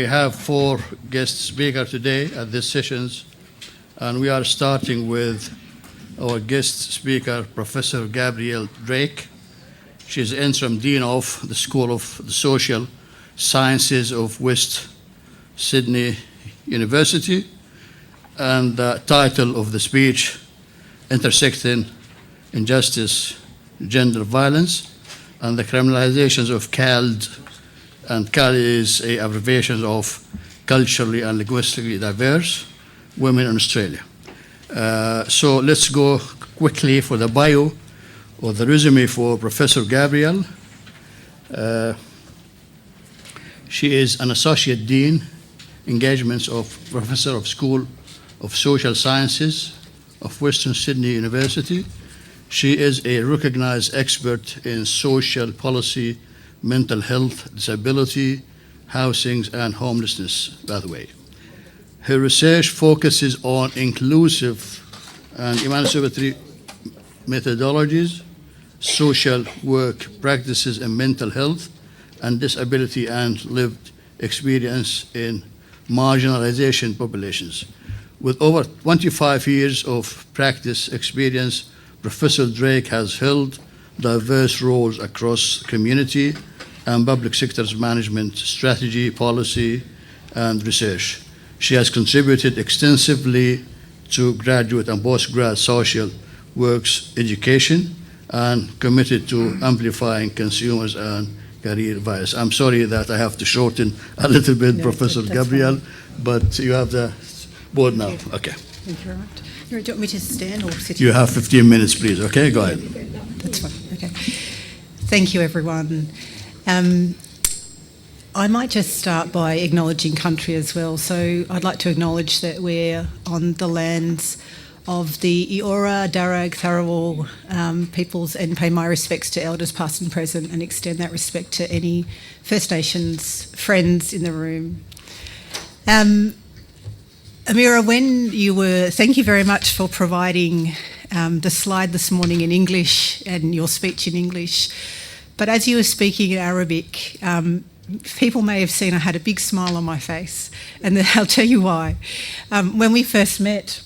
have 4 guest speakers today at these sessions, and we are starting with our guest speaker, Professor Gabrielle Drake. She is interim dean of the School of the Social Sciences of West Sydney University, and the title of the speech, Intersecting Injustice, Gender Violence, and the Criminalizations of CALD, and CALD is an abbreviation of Culturally and Linguistically Diverse Women in Australia. So let's go quickly for the bio or the resume for Professor Gabrielle. She is an Associate Dean, Engagements of Professor of School of Social Sciences of Western Sydney University. She is a recognized expert in social policy, mental health, disability, housing, and homelessness, by the way. Her research focuses on inclusive and emancipatory methodologies, social work practices in mental health and disability, and lived experience in marginalization populations. With over 25 years of practice experience, Professor Drake has held diverse roles across community and public sectors management, strategy, policy, and research. She has contributed extensively to graduate and postgrad social works education and committed to amplifying consumers and career bias. I'm sorry that I have to shorten a little bit, no, Professor Gabrielle, fine. But you have the board now. Okay. Thank you very much. Do you want me to stand or sit? You have 15 minutes, please. Okay, go ahead. That's fine. Okay. Thank you, everyone. I might just start by acknowledging country as well. So I'd like to acknowledge that we're on the lands of the Eora, Darug, Tharawal peoples, and pay my respects to elders past and present, and extend that respect to any First Nations friends in the room. Amira, thank you very much for providing the slide this morning in English and your speech in English. But as you were speaking in Arabic, people may have seen I had a big smile on my face, and I'll tell you why. When we first met,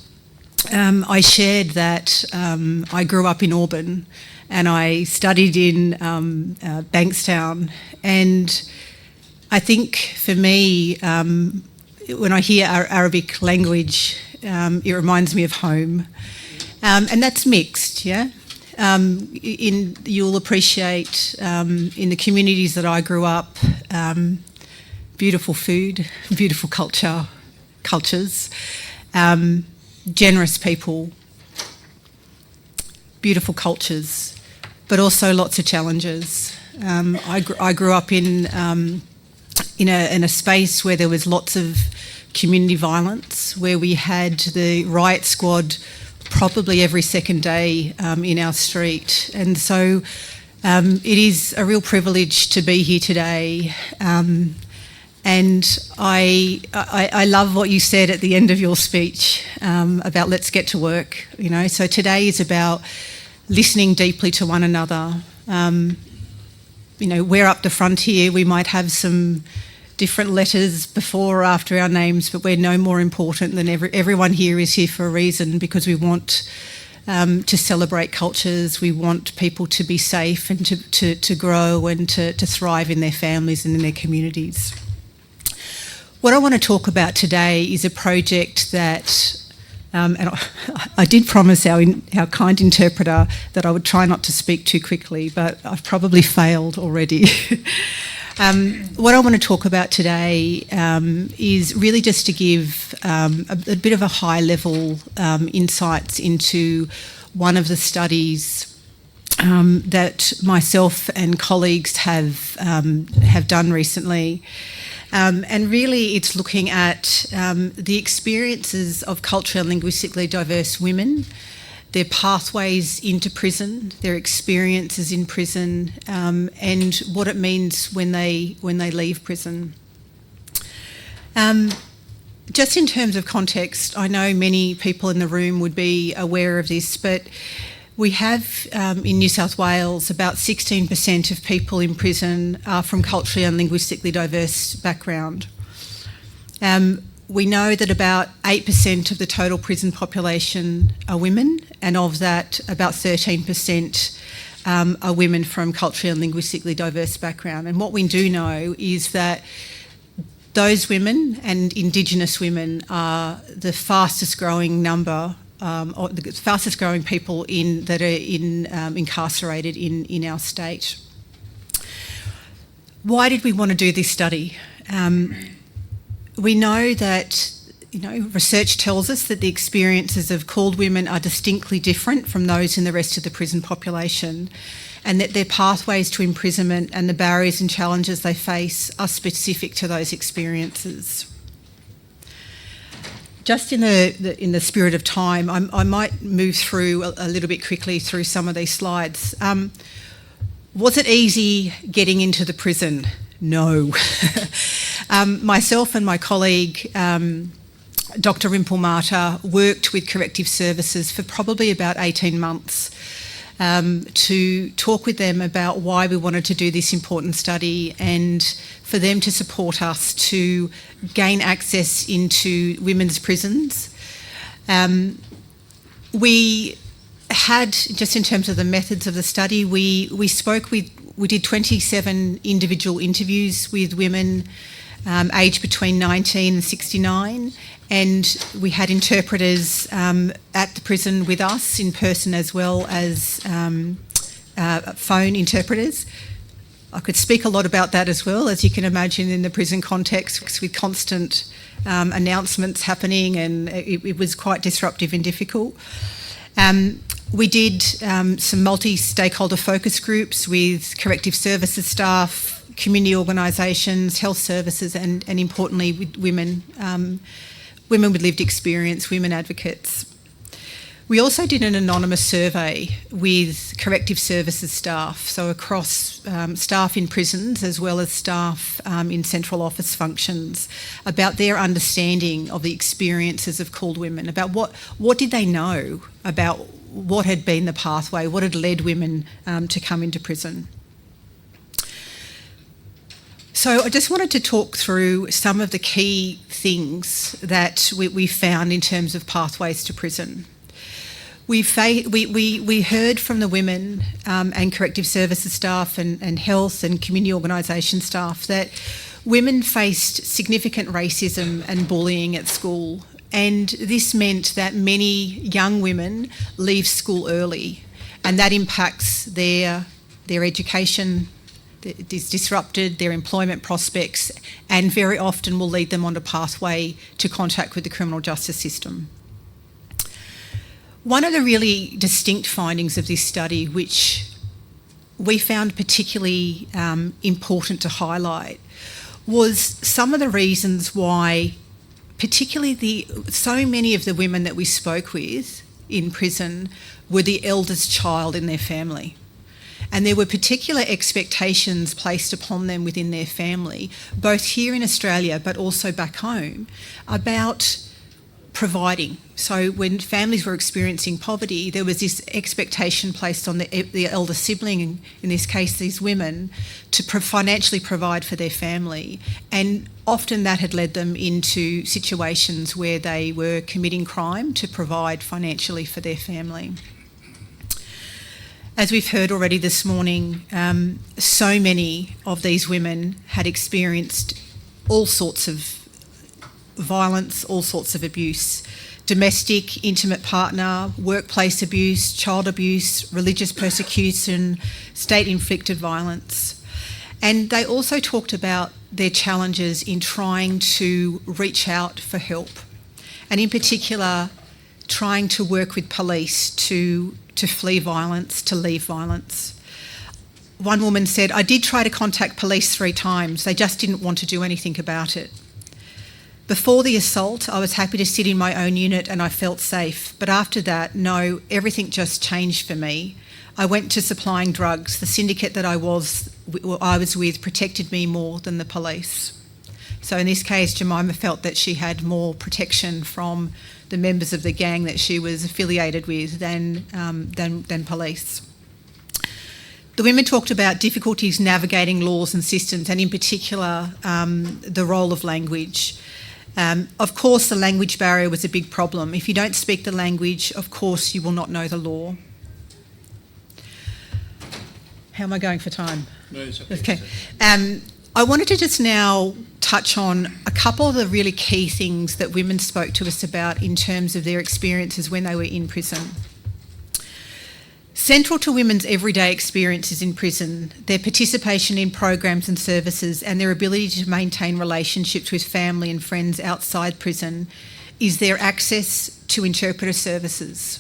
I shared that I grew up in Auburn and I studied in Bankstown, and I think for me, when I hear our Arabic language, it reminds me of home. And that's mixed, yeah? You'll appreciate in the communities that I grew up, beautiful food, beautiful cultures, generous people, beautiful cultures, but also lots of challenges. I grew up in a space where there was lots of community violence, where we had the riot squad probably every second day in our street. And so it is a real privilege to be here today. And I love what you said at the end of your speech about let's get to work. So today is about listening deeply to one another. We're up the front here. We might have some different letters before or after our names, but we're no more important than everyone here is here for a reason, because we want to celebrate cultures. We want people to be safe and to grow and to thrive in their families and in their communities. What I want to talk about today is a project that, and I did promise our kind interpreter that I would try not to speak too quickly, but I've probably failed already. What I want to talk about today is really just to give a bit of a high-level insights into one of the studies that myself and colleagues have done recently. And really it's looking at the experiences of culturally and linguistically diverse women, their pathways into prison, their experiences in prison, and what it means when they leave prison. Just in terms of context, I know many people in the room would be aware of this, but we have in New South Wales about 16% of people in prison are from culturally and linguistically diverse background. We know that about 8% of the total prison population are women, and of that, about 13% are women from culturally and linguistically diverse background. And what we do know is that those women and Indigenous women are the fastest growing number, or the fastest growing people that are incarcerated in our state. Why did we want to do this study? We know that research tells us that the experiences of called women are distinctly different from those in the rest of the prison population, and that their pathways to imprisonment and the barriers and challenges they face are specific to those experiences. Just in the spirit of time, I might move through a little bit quickly through some of these slides. Was it easy getting into the prison? No. Myself and my colleague, Dr. Rimple Mata, worked with corrective services for probably about 18 months to talk with them about why we wanted to do this important study and for them to support us to gain access into women's prisons. We had, just in terms of the methods of the study, we did 27 individual interviews with women aged between 19 and 69, and we had interpreters at the prison with us in person as well as phone interpreters. I could speak a lot about that as well, as you can imagine, in the prison context with constant announcements happening, and it was quite disruptive and difficult. We did some multi-stakeholder focus groups with corrective services staff, community organisations, health services, and importantly with women with lived experience, women advocates. We also did an anonymous survey with corrective services staff, so across staff in prisons as well as staff in central office functions, about their understanding of the experiences of called women, about what did they know about what had been the pathway, what had led women to come into prison. So I just wanted to talk through some of the key things that we found in terms of pathways to prison. We heard from the women and corrective services staff and health and community organisation staff that women faced significant racism and bullying at school, and this meant that many young women leave school early, and that impacts their education. It is disrupted, their employment prospects, and very often will lead them on a pathway to contact with the criminal justice system. One of the really distinct findings of this study, which we found particularly important to highlight, was some of the reasons why particularly so many of the women that we spoke with in prison were the eldest child in their family. And there were particular expectations placed upon them within their family, both here in Australia but also back home, about providing. So when families were experiencing poverty, there was this expectation placed on the elder sibling, in this case these women, to financially provide for their family. And often that had led them into situations where they were committing crime to provide financially for their family. As we've heard already this morning, so many of these women had experienced all sorts of violence, all sorts of abuse: domestic, intimate partner, workplace abuse, child abuse, religious persecution, state-inflicted violence. And they also talked about their challenges in trying to reach out for help, and in particular, trying to work with police to flee violence, to leave violence. One woman said, "I did try to contact police 3 times. They just didn't want to do anything about it. Before the assault, I was happy to sit in my own unit and I felt safe. But after that, no, everything just changed for me. I went to supplying drugs. The syndicate that I was with protected me more than the police." So in this case, Jemima felt that she had more protection from the members of the gang that she was affiliated with than police. The women talked about difficulties navigating laws and systems, and in particular the role of language. Of course, the language barrier was a big problem. If you don't speak the language, of course, you will not know the law. How am I going for time? No, it's okay. Okay. I wanted to just now touch on a couple of the really key things that women spoke to us about in terms of their experiences when they were in prison. Central to women's everyday experiences in prison, their participation in programs and services and their ability to maintain relationships with family and friends outside prison is their access to interpreter services.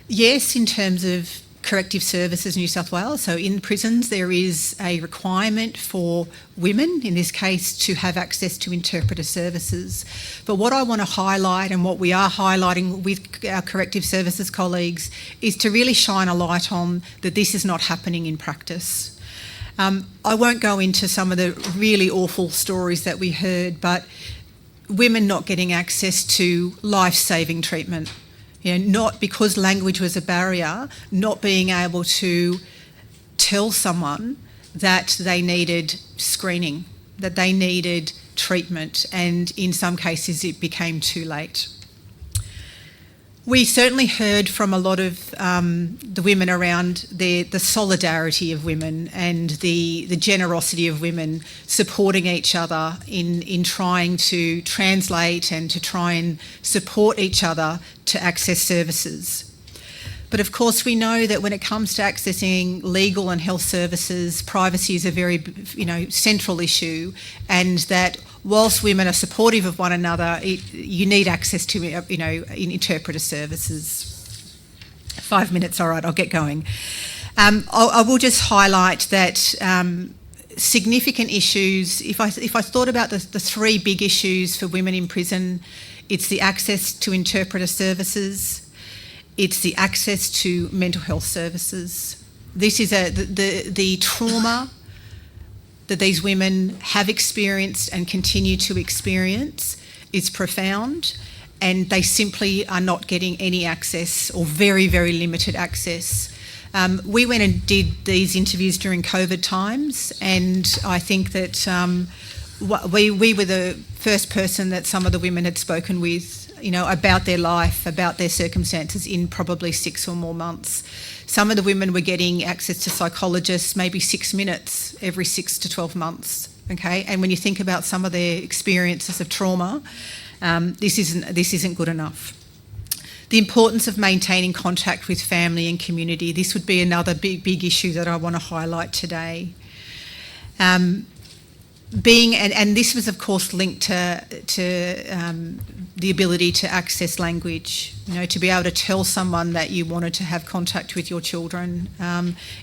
Yes, in terms of Corrective Services New South Wales, so in prisons there is a requirement for women, in this case, to have access to interpreter services. But what I want to highlight, and what we are highlighting with our Corrective Services colleagues, is to really shine a light on that this is not happening in practice. I won't go into some of the really awful stories that we heard, but women not getting access to life-saving treatment. You know, not because language was a barrier, not being able to tell someone that they needed screening, that they needed treatment, and in some cases it became too late. We certainly heard from a lot of the women around the solidarity of women and the generosity of women supporting each other in trying to translate and to try and support each other to access services. But of course we know that when it comes to accessing legal and health services, privacy is a very central issue, and that whilst women are supportive of one another, you need access to interpreter services. 5 minutes, all right, I'll get going. I will just highlight that significant issues. If I thought about the three big issues for women in prison, it's the access to interpreter services, it's the access to mental health services. This is the trauma that these women have experienced and continue to experience is profound, and they simply are not getting any access, or very, very limited access. We went and did these interviews during COVID times, and I think that we were the first person that some of the women had spoken with, about their life, about their circumstances in probably 6 or more months. Some of the women were getting access to psychologists maybe 6 minutes every 6 to 12 months, okay? And when you think about some of their experiences of trauma, this isn't good enough. The importance of maintaining contact with family and community, this would be another big issue that I want to highlight today. And this was of course linked to the ability to access language, to be able to tell someone that you wanted to have contact with your children.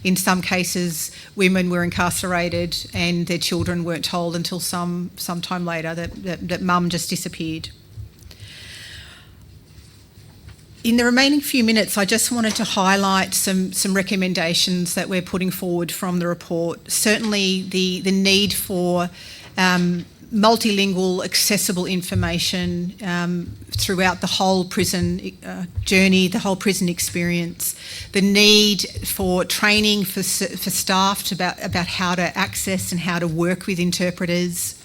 In some cases, women were incarcerated and their children weren't told until some time later that mum just disappeared. In the remaining few minutes, I just wanted to highlight some recommendations that we're putting forward from the report. Certainly the need for multilingual, accessible information throughout the whole prison journey, the whole prison experience. The need for training for staff about how to access and how to work with interpreters.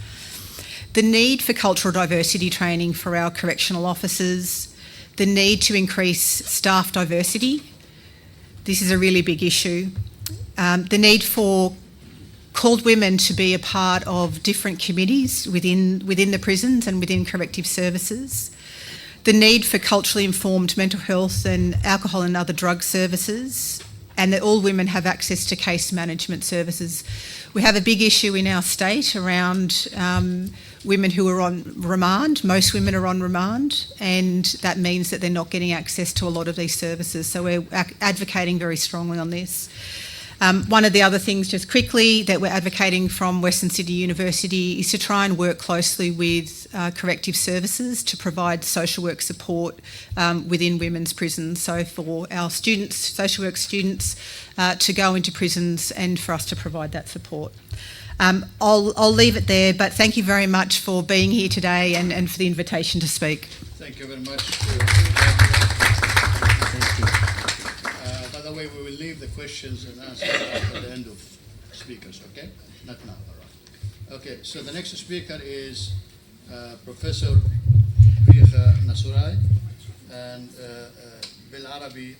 The need for cultural diversity training for our correctional officers. The need to increase staff diversity. This is a really big issue. The need for called women to be a part of different committees within the prisons and within corrective services. The need for culturally informed mental health and alcohol and other drug services, and that all women have access to case management services. We have a big issue in our state around women who are on remand. Most women are on remand, and that means that they're not getting access to a lot of these services. So we're advocating very strongly on this. One of the other things, just quickly, that we're advocating from Western Sydney University is to try and work closely with corrective services to provide social work support within women's prisons. So for our students, social work students, to go into prisons and for us to provide that support. I'll leave it there, but thank you very much for being here today and for the invitation to speak. Thank you very much. By the way, we will leave the questions and answers at the end of speakers, okay? Not now, all right. Okay, so the next speaker is Professor بريخة نصراي and بالعربي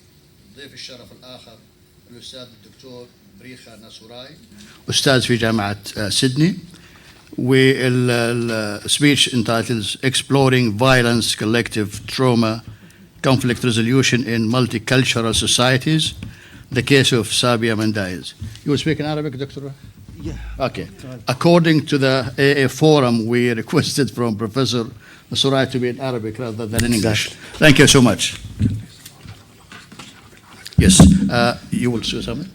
ضيف الشرف الآخر الأستاذ الدكتور بريخة نصراي أستاذ في جامعة سيدني. والسبيتش entitles Exploring Violence, Collective Trauma, Conflict Resolution in Multicultural Societies, the Case of Sabia Mandayes. You will speak in Arabic, Doctor? Yeah. Okay. According to the AA forum, we requested from Professor Nasurai to be in Arabic rather than in English. Thank you so much. Yes. You will say something?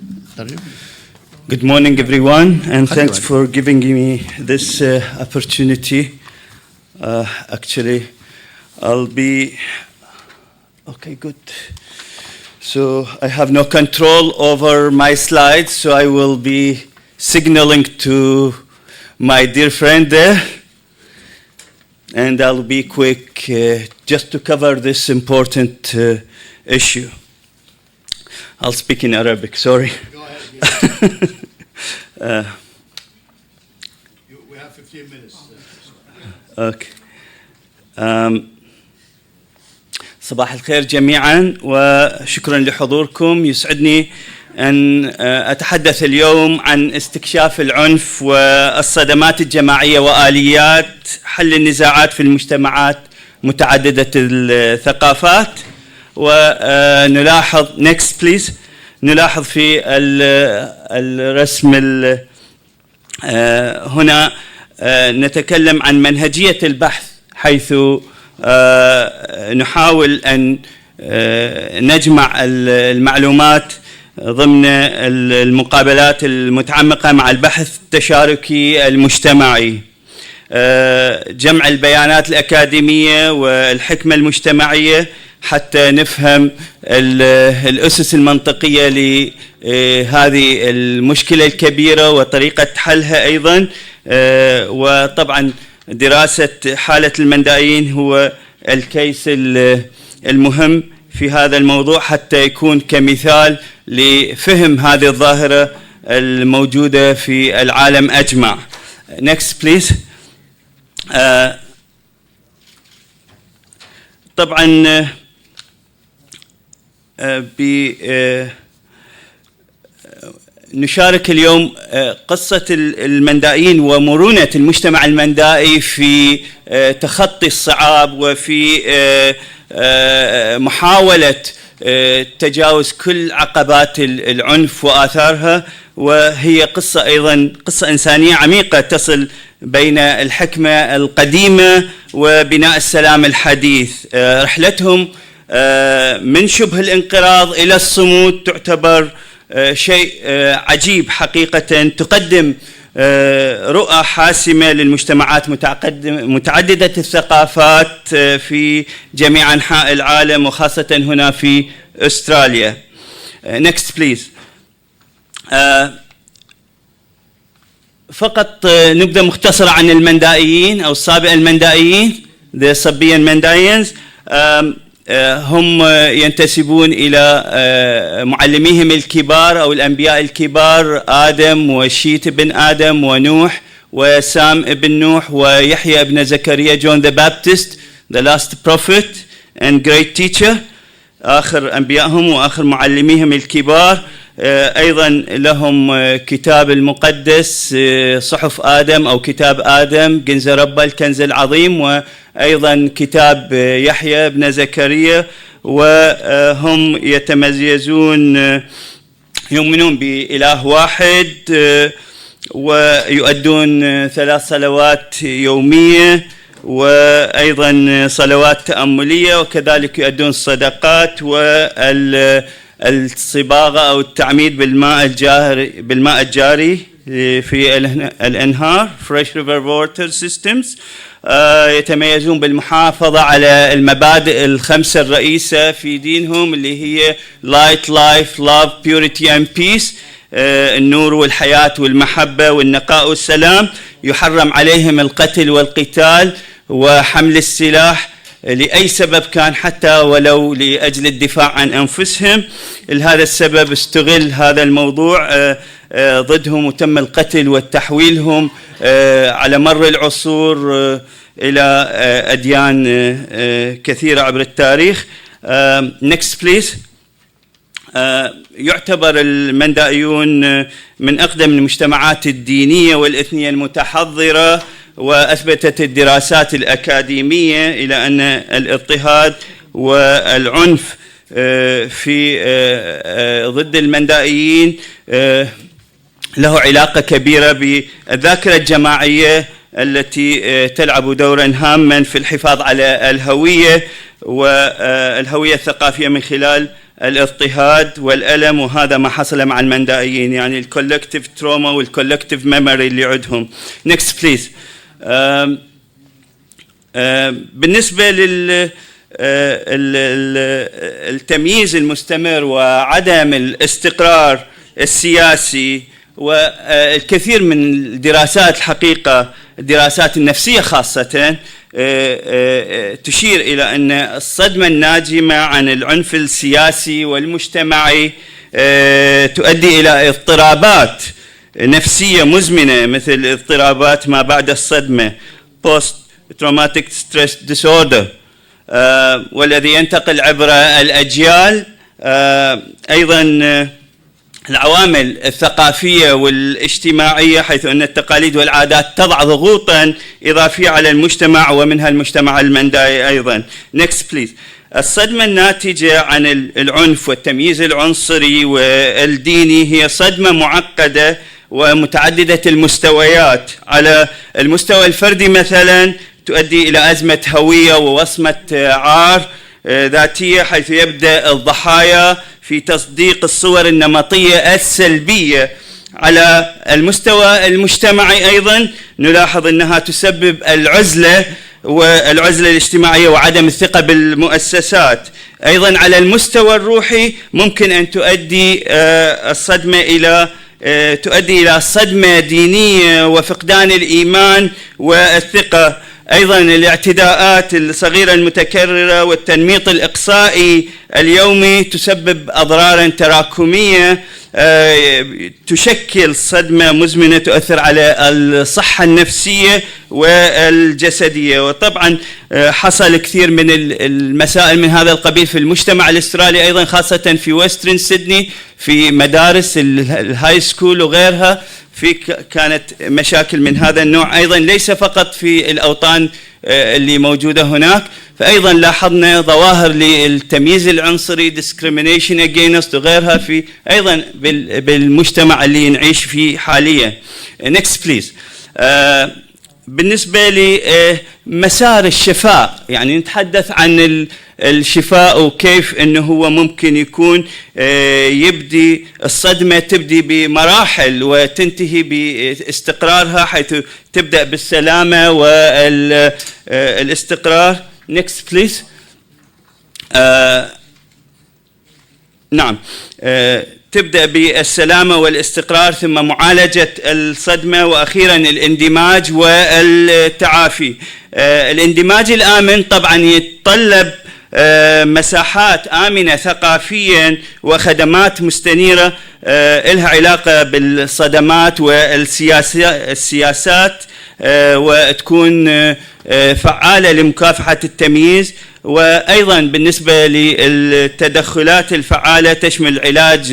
Good morning, everyone, and thanks for giving me this opportunity. Actually, I'll be... Okay, good. So I have no control over my slides, so I will be signaling to my dear friend there. And I'll be quick just to cover this important issue. I'll speak in Arabic, sorry. Go ahead. We have 15 minutes. Okay. صباح الخير جميعا وشكرا لحضوركم. يسعدني أن أتحدث اليوم عن استكشاف العنف والصدمات الجماعية وآليات حل النزاعات في المجتمعات متعددة الثقافات. ونلاحظ next please نلاحظ في الرسم هنا نتكلم عن منهجية البحث، حيث نحاول أن نجمع المعلومات ضمن المقابلات المتعمقة مع البحث التشاركي المجتمعي، جمع البيانات الأكاديمية والحكمة المجتمعية حتى نفهم الأسس المنطقية لهذه المشكلة الكبيرة وطريقة حلها أيضا. وطبعا دراسة حالة المندائيين هو الكيس المهم في هذا الموضوع حتى يكون كمثال لفهم هذه الظاهرة الموجودة في العالم أجمع. Next please. طبعا نشارك اليوم قصة المندائيين ومرونة المجتمع المندائي في تخطي الصعاب وفي محاولة تجاوز كل عقبات العنف وآثارها. وهي قصة أيضا قصة إنسانية عميقة تصل بين الحكمة القديمة وبناء السلام الحديث. رحلتهم من شبه الانقراض إلى الصمود تعتبر شيء عجيب حقيقة، تقدم رؤى حاسمة للمجتمعات متعددة الثقافات في جميع أنحاء العالم وخاصة هنا في أستراليا. Next please. فقط نبدأ مختصرة عن المندائيين أو الصابئة المندائيين. The Sabian Mandayans هم ينتسبون إلى معلميهم الكبار أو الأنبياء الكبار، آدم وشيت بن آدم ونوح وسام ابن نوح ويحيى ابن زكريا، John the Baptist, the last prophet and great teacher، آخر أنبيائهم وآخر معلميهم الكبار. أيضا لهم كتاب المقدس صحف آدم أو كتاب آدم، كنز ربه الكنز العظيم، وأيضا كتاب يحيى بن زكريا. وهم يتميزون يؤمنون بإله واحد ويؤدون 3 صلوات يومية وأيضا صلوات تأملية، وكذلك يؤدون الصدقات والصباغة أو التعميد بالماء الجاري في الأنهار fresh river water systems. يتميزون بالمحافظة على المبادئ ال5 الرئيسة في دينهم اللي هي light, life, love, purity and peace، النور والحياة والمحبة والنقاء والسلام. يحرم عليهم القتل والقتال وحمل السلاح لأي سبب كان، حتى ولو لأجل الدفاع عن أنفسهم. لهذا السبب استغل هذا الموضوع ضدهم وتم القتل وتحويلهم على مر العصور إلى أديان كثيرة عبر التاريخ. Next please. يعتبر المندائيون من أقدم المجتمعات الدينية والإثنية المتحضرة، وأثبتت الدراسات الأكاديمية إلى أن الاضطهاد والعنف في ضد المندائيين له علاقة كبيرة بالذاكرة الجماعية التي تلعب دورا هاما في الحفاظ على الهوية والهوية الثقافية من خلال الاضطهاد والألم، وهذا ما حصل مع المندائيين، يعني الكولكتيف تروما والكولكتيف ميموري اللي عندهم. Next please. بالنسبة للتمييز المستمر وعدم الاستقرار السياسي، والكثير من الدراسات الحقيقة الدراسات النفسية خاصة تشير إلى أن الصدمة الناجمة عن العنف السياسي والمجتمعي تؤدي إلى اضطرابات نفسية مزمنة مثل اضطرابات ما بعد الصدمة post traumatic stress disorder، والذي ينتقل عبر الأجيال. أيضا العوامل الثقافية والاجتماعية، حيث أن التقاليد والعادات تضع ضغوطا إضافية على المجتمع ومنها المجتمع المندائي أيضا. Next please. الصدمة الناتجة عن العنف والتمييز العنصري والديني هي صدمة معقدة ومتعددة المستويات. على المستوى الفردي مثلا تؤدي إلى أزمة هوية ووصمة عار ذاتية، حيث يبدأ الضحايا في تصديق الصور النمطية السلبية. على المستوى المجتمعي أيضا نلاحظ أنها تسبب العزلة والعزلة الاجتماعية وعدم الثقة بالمؤسسات. أيضا على المستوى الروحي ممكن أن تؤدي الصدمة إلى صدمة دينية وفقدان الإيمان والثقة. أيضا الاعتداءات الصغيرة المتكررة والتنميط الإقصائي اليومي تسبب أضرارا تراكمية تشكل صدمة مزمنة تؤثر على الصحة النفسية والجسدية. وطبعا حصل كثير من المسائل من هذا القبيل في المجتمع الأسترالي أيضا، خاصة في ويسترن سيدني في مدارس الهاي سكول وغيرها، كانت مشاكل من هذا النوع أيضا، ليس فقط في الأوطان اللي موجودة هناك. فأيضا لاحظنا ظواهر للتمييز العنصري discrimination against وغيرها في أيضا بالمجتمع اللي نعيش فيه حاليا. Next please. بالنسبة لمسار الشفاء، يعني نتحدث عن الشفاء وكيف أنه هو ممكن يكون يبدي الصدمة تبدي بمراحل وتنتهي باستقرارها، حيث تبدأ بالسلامة والاستقرار. Next please. نعم. تبدأ بالسلامة والاستقرار، ثم معالجة الصدمة، وأخيرا الاندماج والتعافي. الاندماج الآمن طبعا يتطلب مساحات آمنة ثقافيا وخدمات مستنيرة لها علاقة بالصدمات والسياسات، وتكون فعالة لمكافحة التمييز. وأيضا بالنسبة للتدخلات الفعالة تشمل العلاج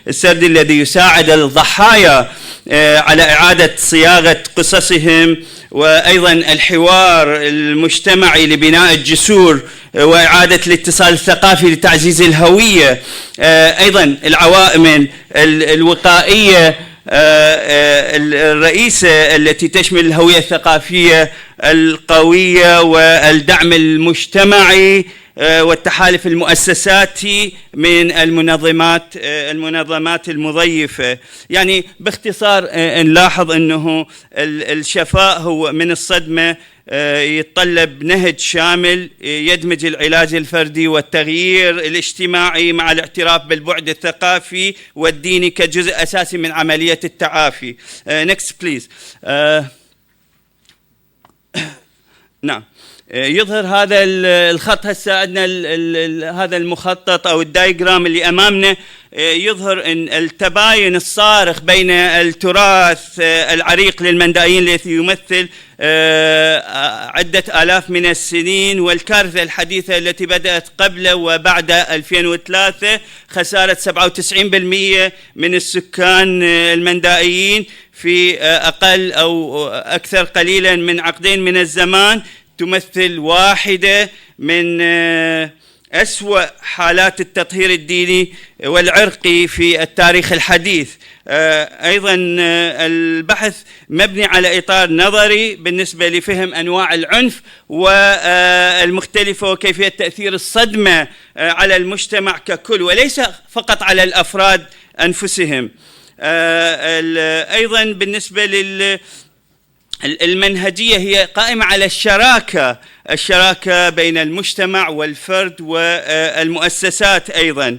السردي الذي يساعد الضحايا على إعادة صياغة قصصهم، وأيضا الحوار المجتمعي لبناء الجسور وإعادة الاتصال الثقافي لتعزيز الهوية. أيضا العوامل الوقائية الرئيسة التي تشمل الهوية الثقافية القوية والدعم المجتمعي والتحالف المؤسساتي من المنظمات المضيفة. يعني باختصار نلاحظ أنه الشفاء هو من الصدمة يتطلب نهج شامل يدمج العلاج الفردي والتغيير الاجتماعي مع الاعتراف بالبعد الثقافي والديني كجزء أساسي من عملية التعافي. Next please. نعم. يظهر هذا الخط هسه عندنا هذا المخطط أو الدايجرام اللي أمامنا يظهر أن التباين الصارخ بين التراث العريق للمندائيين الذي يمثل عدة آلاف من السنين والكارثة الحديثة التي بدأت قبل وبعد 2003 خسارة 97% من السكان المندائيين في أقل أو أكثر قليلا من عقدين من الزمان، تمثل واحدة من أسوأ حالات التطهير الديني والعرقي في التاريخ الحديث. أيضا البحث مبني على إطار نظري بالنسبة لفهم أنواع العنف والمختلفة وكيفية تأثير الصدمة على المجتمع ككل وليس فقط على الأفراد أنفسهم. أيضا بالنسبة المنهجية هي قائمة على الشراكة بين المجتمع والفرد والمؤسسات أيضا.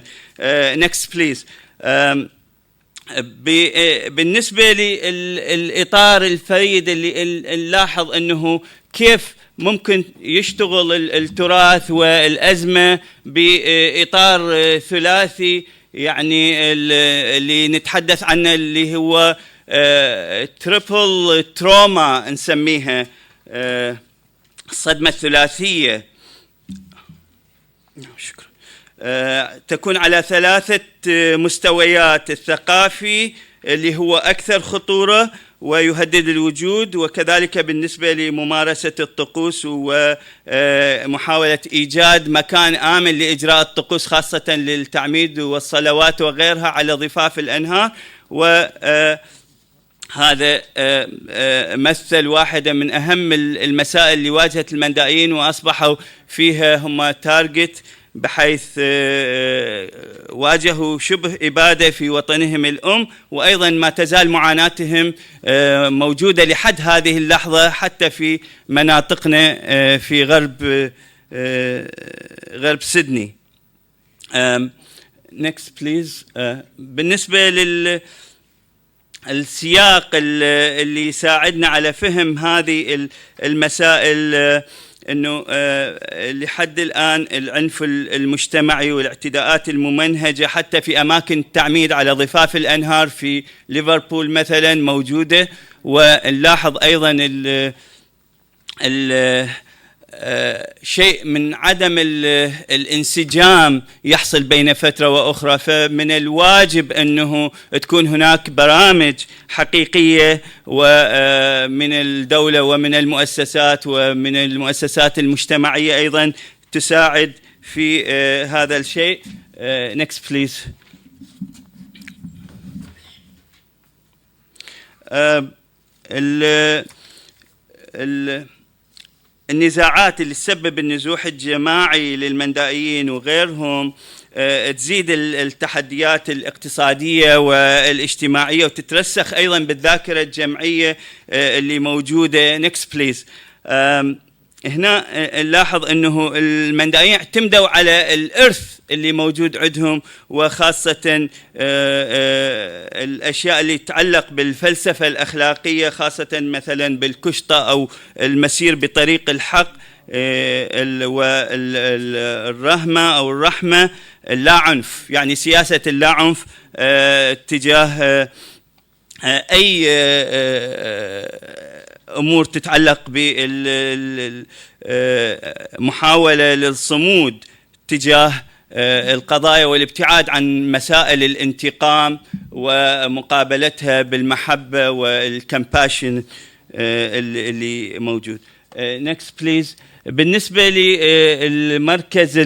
next please. بالنسبة للإطار الفريد اللي نلاحظ أنه كيف ممكن يشتغل التراث والأزمة بإطار ثلاثي، يعني اللي نتحدث عنه اللي هو تريبل تروما نسميها، الصدمة الثلاثية. شكرا. تكون على 3 مستويات: الثقافي اللي هو أكثر خطورة ويهدد الوجود، وكذلك بالنسبة لممارسة الطقوس ومحاولة إيجاد مكان آمن لإجراء الطقوس خاصة للتعميد والصلوات وغيرها على ضفاف الأنهار. هذا مثل واحدة من أهم المسائل اللي واجهت المندائيين وأصبحوا فيها هم تارجت، بحيث واجهوا شبه إبادة في وطنهم الأم، وأيضا ما تزال معاناتهم موجودة لحد هذه اللحظة حتى في مناطقنا في غرب سيدني. next please. بالنسبة السياق اللي يساعدنا على فهم هذه المسائل، أنه لحد الآن العنف المجتمعي والاعتداءات الممنهجة حتى في أماكن التعميد على ضفاف الأنهار في ليفربول مثلا موجودة، ونلاحظ أيضا شيء من عدم الانسجام يحصل بين فترة وأخرى. فمن الواجب أنه تكون هناك برامج حقيقية ومن الدولة ومن المؤسسات ومن المؤسسات المجتمعية أيضا تساعد في هذا الشيء. next please. النزاعات اللي تسبب النزوح الجماعي للمندائيين وغيرهم تزيد التحديات الاقتصادية والاجتماعية وتترسخ أيضا بالذاكرة الجمعية اللي موجودة. next please. هنا نلاحظ أنه المندائيين اعتمدوا على الإرث اللي موجود عندهم، وخاصة الأشياء اللي تتعلق بالفلسفة الأخلاقية، خاصة مثلا بالكشطة أو المسير بطريق الحق والرحمة أو الرحمة، اللا عنف، يعني سياسة اللا عنف تجاه أي أمور تتعلق بالمحاولة للصمود تجاه القضايا والابتعاد عن مسائل الانتقام ومقابلتها بالمحبة والكمباشن اللي موجود. next please. بالنسبة للمركز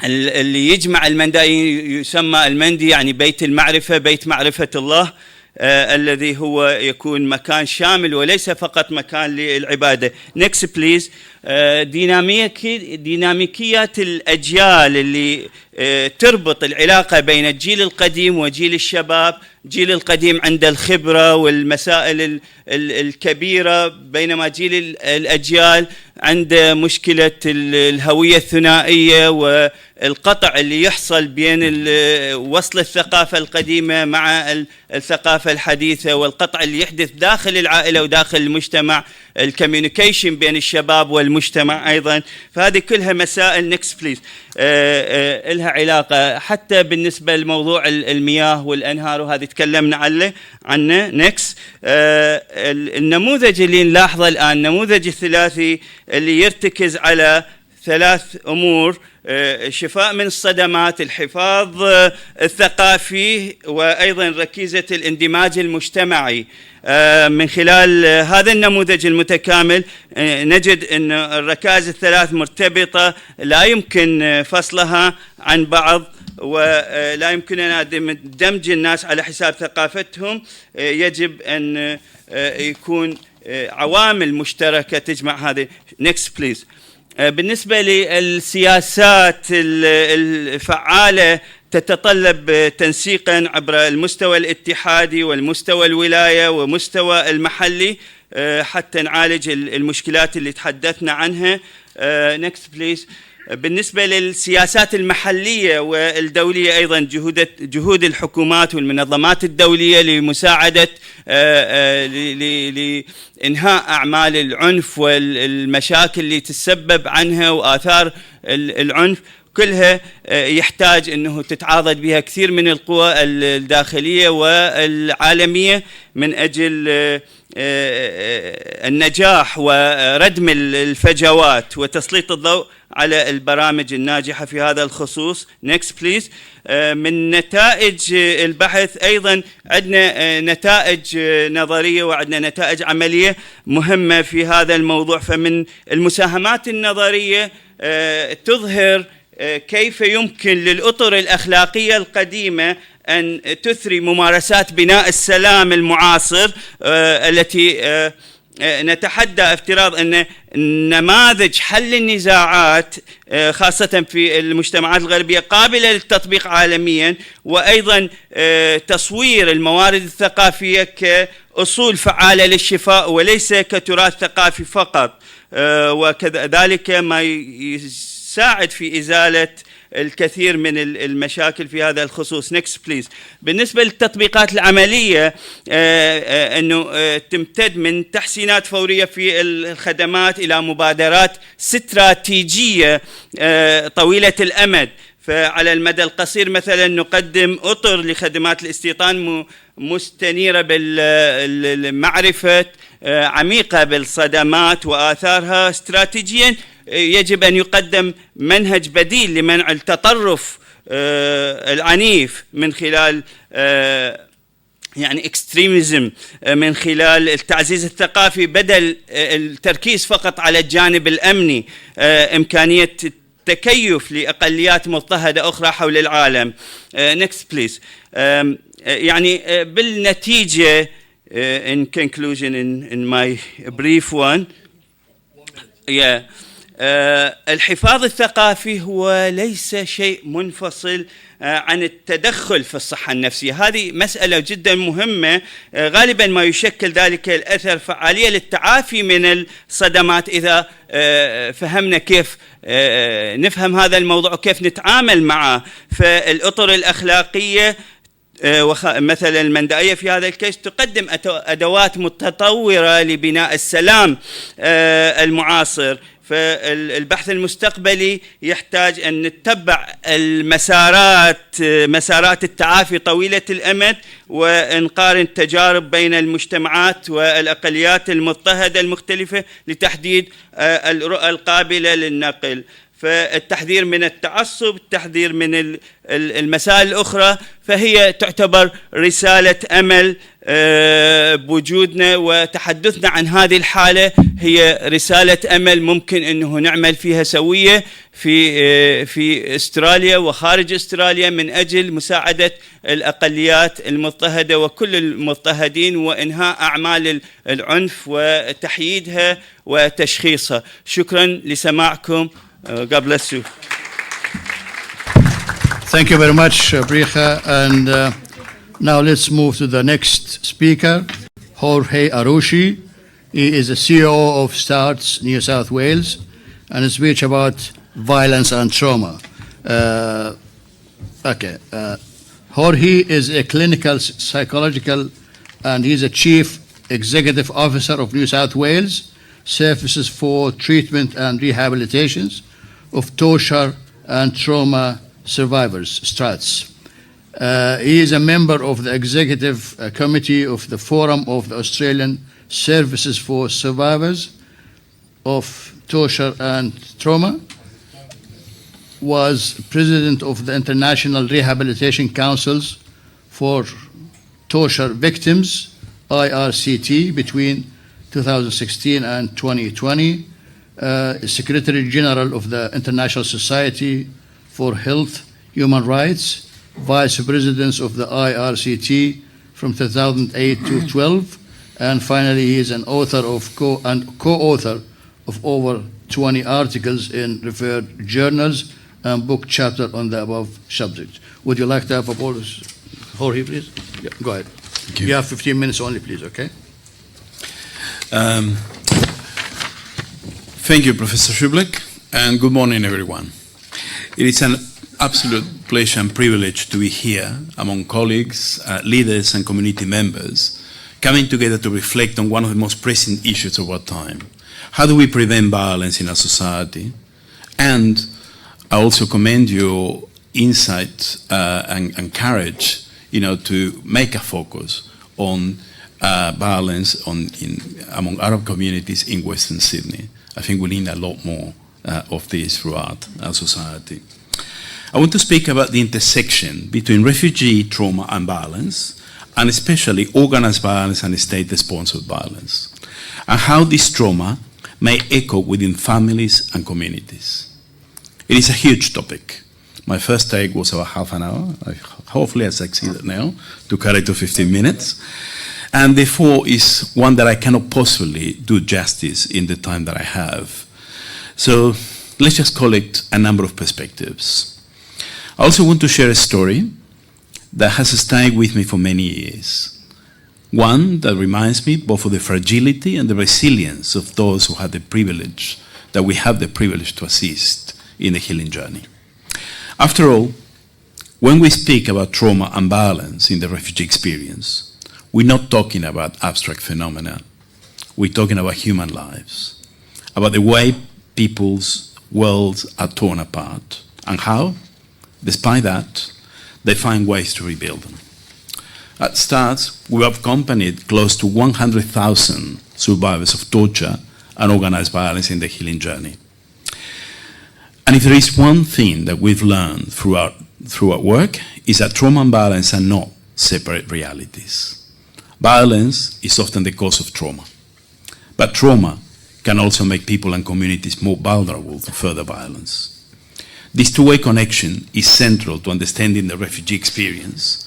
اللي يجمع المندائيين يسمى المندي، يعني بيت المعرفة، بيت معرفة الله، الذي هو يكون مكان شامل وليس فقط مكان للعبادة. next please. ديناميكيات الأجيال اللي تربط العلاقة بين الجيل القديم وجيل الشباب الجيل القديم عنده الخبرة والمسائل الكبيرة، بينما جيل الأجيال عنده مشكلة الهوية الثنائية والقطع اللي يحصل بين وصل الثقافة القديمة مع الثقافة الحديثة، والقطع اللي يحدث داخل العائلة وداخل المجتمع، الكوميونيكيشن بين الشباب والمجتمع أيضا. فهذه كلها مسائل نكست بليز لها علاقة حتى بالنسبة لموضوع المياه والأنهار، وهذه تكلمنا عنه نكست. النموذج اللي نلاحظه الآن النموذج الثلاثي اللي يرتكز على ثلاث أمور: شفاء من الصدمات، الحفاظ الثقافي، وأيضا ركيزة الاندماج المجتمعي. من خلال هذا النموذج المتكامل نجد أن الركائز الثلاث مرتبطة، لا يمكن فصلها عن بعض، ولا يمكننا دمج الناس على حساب ثقافتهم. يجب أن يكون عوامل مشتركة تجمع هذه. next please. بالنسبة للسياسات الفعالة تتطلب تنسيقا عبر المستوى الاتحادي والمستوى الولاية ومستوى المحلي حتى نعالج المشكلات اللي تحدثنا عنها. next please. بالنسبة للسياسات المحلية والدولية أيضا جهود الحكومات والمنظمات الدولية لمساعدة لإنهاء أعمال العنف والمشاكل اللي تسبب عنها وآثار العنف، كلها يحتاج أنه تتعاضد بها كثير من القوى الداخلية والعالمية من أجل النجاح وردم الفجوات وتسليط الضوء على البرامج الناجحة في هذا الخصوص. next please. من نتائج البحث أيضا عندنا نتائج نظرية وعندنا نتائج عملية مهمة في هذا الموضوع. فمن المساهمات النظرية تظهر كيف يمكن للأطر الأخلاقية القديمة أن تثري ممارسات بناء السلام المعاصر التي نتحدى افتراض أن نماذج حل النزاعات خاصة في المجتمعات الغربية قابلة للتطبيق عالميا، وأيضا تصوير الموارد الثقافية كأصول فعالة للشفاء وليس كتراث ثقافي فقط، وكذلك ما يساعد في إزالة الكثير من المشاكل في هذا الخصوص. next please. بالنسبة للتطبيقات العملية أنه تمتد من تحسينات فورية في الخدمات إلى مبادرات استراتيجية طويلة الأمد. فعلى المدى القصير مثلا نقدم أطر لخدمات الاستيطان مستنيرة بالمعرفة عميقة بالصدمات وآثارها. استراتيجيا يجب أن يقدم منهج بديل لمنع التطرف العنيف من خلال يعني اكستريميزم، من خلال التعزيز الثقافي بدل التركيز فقط على الجانب الأمني، إمكانية التكيف لأقليات مضطهدة أخرى حول العالم. next please. يعني بالنتيجة in conclusion in my brief one. الحفاظ الثقافي هو ليس شيء منفصل عن التدخل في الصحة النفسية. هذه مسألة جدا مهمة، غالبا ما يشكل ذلك الأثر فعالية للتعافي من الصدمات إذا فهمنا كيف نفهم هذا الموضوع وكيف نتعامل معه. فالأطر الأخلاقية مثلا المندائية في هذا الكيس تقدم أدوات متطورة لبناء السلام المعاصر. فالبحث المستقبلي يحتاج أن نتبع مسارات التعافي طويلة الأمد، ونقارن التجارب بين المجتمعات والأقليات المضطهدة المختلفة لتحديد الرؤى القابلة للنقل. فالتحذير من التعصب، التحذير من المسائل الأخرى، فهي تعتبر رسالة أمل بوجودنا، وتحدثنا عن هذه الحالة هي رسالة أمل ممكن أنه نعمل فيها سوية في أستراليا وخارج أستراليا من أجل مساعدة الأقليات المضطهدة وكل المضطهدين وإنهاء أعمال العنف وتحييدها وتشخيصها. شكرا لسماعكم. God bless you. Thank you very much, Bricha. And Now let's move to the next speaker, Jorge Arushi. He is the CEO of STARTS New South Wales, and a speech about violence and trauma. Jorge is a clinical psychological, and he's a chief executive officer of New South Wales Services for Treatment and Rehabilitations of Torture and Trauma Survivors, STRATS. He is a member of the executive committee of the Forum of the Australian Services for Survivors of Torture and Trauma, was president of the International Rehabilitation Councils for Torture Victims, IRCT, between 2016 and 2020, Secretary General of the International Society for Health, Human Rights, Vice President of the IRCT from 2008 to 12, and finally he is an author of co-author of over 20 articles in referred journals and book chapter on the above subject. Would you like to have a pause? Jorge, please? Yeah, go ahead. Thank you. You have 15 minutes only, please, okay? Thank you, Professor Schublek, and good morning, everyone. It is an absolute pleasure and privilege to be here among colleagues, leaders, and community members, coming together to reflect on one of the most pressing issues of our time. How do we prevent violence in our society? And I also commend your insight and courage, to make a focus on violence among Arab communities in Western Sydney. I think we need a lot more of this throughout our society. I want to speak about the intersection between refugee trauma and violence, and especially organized violence and state-sponsored violence, and how this trauma may echo within families and communities. It is a huge topic. My first take was about half an hour. Hopefully I succeeded now to cut it to 15 minutes. And therefore is one that I cannot possibly do justice in the time that I have. So let's just collect a number of perspectives. I also want to share a story that has stayed with me for many years. One that reminds me both of the fragility and the resilience of those who have the privilege, that we have the privilege to assist in the healing journey. After all, when we speak about trauma and violence in the refugee experience, we're not talking about abstract phenomena. We're talking about human lives, about the way people's worlds are torn apart, and how, despite that, they find ways to rebuild them. At STARTS, we have accompanied close to 100,000 survivors of torture and organized violence in the healing journey. And if there is one thing that we've learned through our work, is that trauma and violence are not separate realities. Violence is often the cause of trauma, but trauma can also make people and communities more vulnerable to further violence. This two-way connection is central to understanding the refugee experience,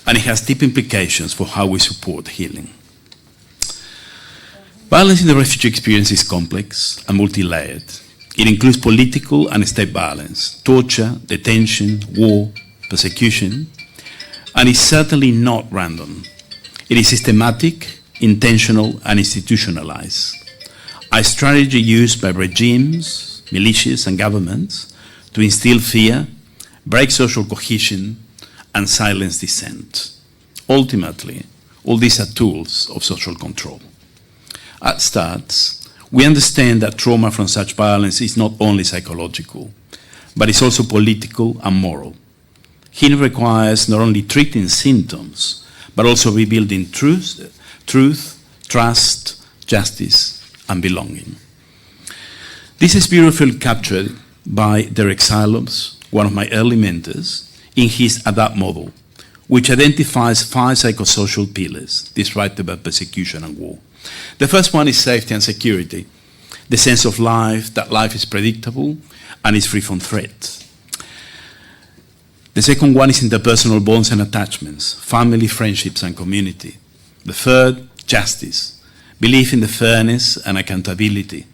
and it has deep implications for how we support healing. Violence in the refugee experience is complex and multi-layered. It includes political and state violence, torture, detention, war, persecution, and it's certainly not random. It is systematic, intentional, and institutionalized. A strategy used by regimes, militias, and governments to instill fear, break social cohesion, and silence dissent. Ultimately, all these are tools of social control. At STARTS, we understand that trauma from such violence is not only psychological, but it's also political and moral. Healing requires not only treating symptoms, but also rebuilding truth, trust, justice, and belonging. This is beautifully captured by Derek Silos, one of my early mentors, in his ADAPT model, which identifies 5 psychosocial pillars described about persecution and war. The first one is safety and security, the sense of life, that life is predictable and is free from threat. The second one is interpersonal bonds and attachments, family, friendships, and community. The third, justice, belief in the fairness and accountability.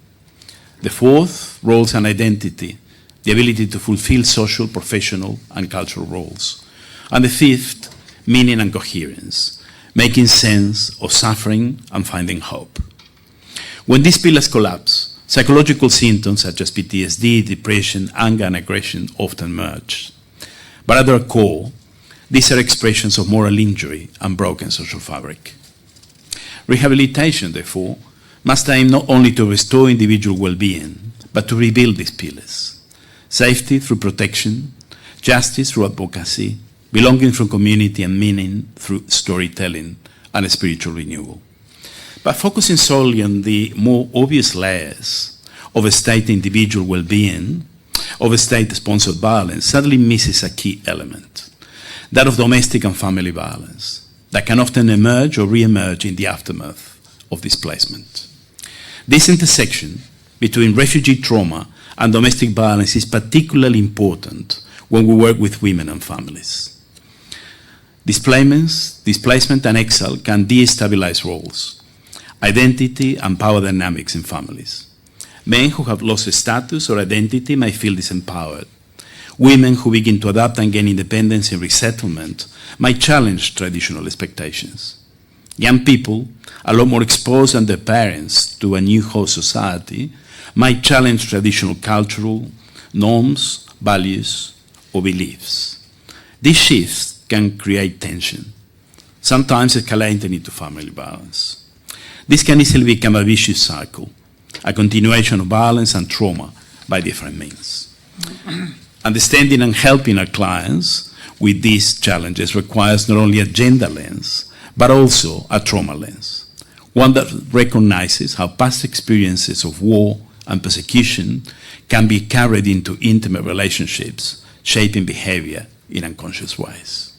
The fourth, roles and identity, the ability to fulfill social, professional, and cultural roles. And the fifth, meaning and coherence, making sense of suffering and finding hope. When these pillars collapse, psychological symptoms such as PTSD, depression, anger, and aggression often emerge. But at their core, these are expressions of moral injury and broken social fabric. Rehabilitation, therefore, must aim not only to restore individual well-being, but to rebuild these pillars. Safety through protection, justice through advocacy, belonging through community, and meaning through storytelling and spiritual renewal. But focusing solely on the more obvious layers of state individual well-being, of state-sponsored violence, sadly misses a key element, that of domestic and family violence, that can often emerge or re-emerge in the aftermath of displacement. This intersection between refugee trauma and domestic violence is particularly important when we work with women and families. Displacement and exile can destabilize roles, identity and power dynamics in families. Men who have lost status or identity may feel disempowered. Women who begin to adapt and gain independence in resettlement might challenge traditional expectations. Young people, a lot more exposed than their parents to a new host society, might challenge traditional cultural norms, values, or beliefs. These shifts can create tension, sometimes escalating into family violence. This can easily become a vicious cycle, a continuation of violence and trauma by different means. Understanding and helping our clients with these challenges requires not only a gender lens, but also a trauma lens, one that recognizes how past experiences of war and persecution can be carried into intimate relationships, shaping behavior in unconscious ways.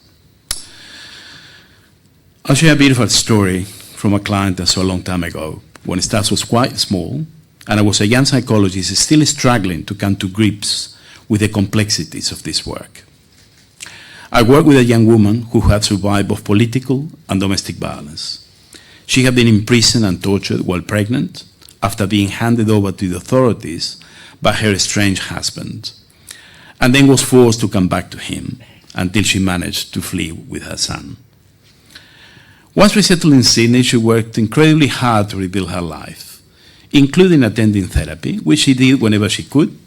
I'll share a beautiful story from a client I saw a long time ago, when staff was quite small, and I was a young psychologist still struggling to come to grips with the complexities of this work. I worked with a young woman who had survived both political and domestic violence. She had been imprisoned and tortured while pregnant after being handed over to the authorities by her estranged husband, and then was forced to come back to him until she managed to flee with her son. Once resettled in Sydney, she worked incredibly hard to rebuild her life, including attending therapy, which she did whenever she could,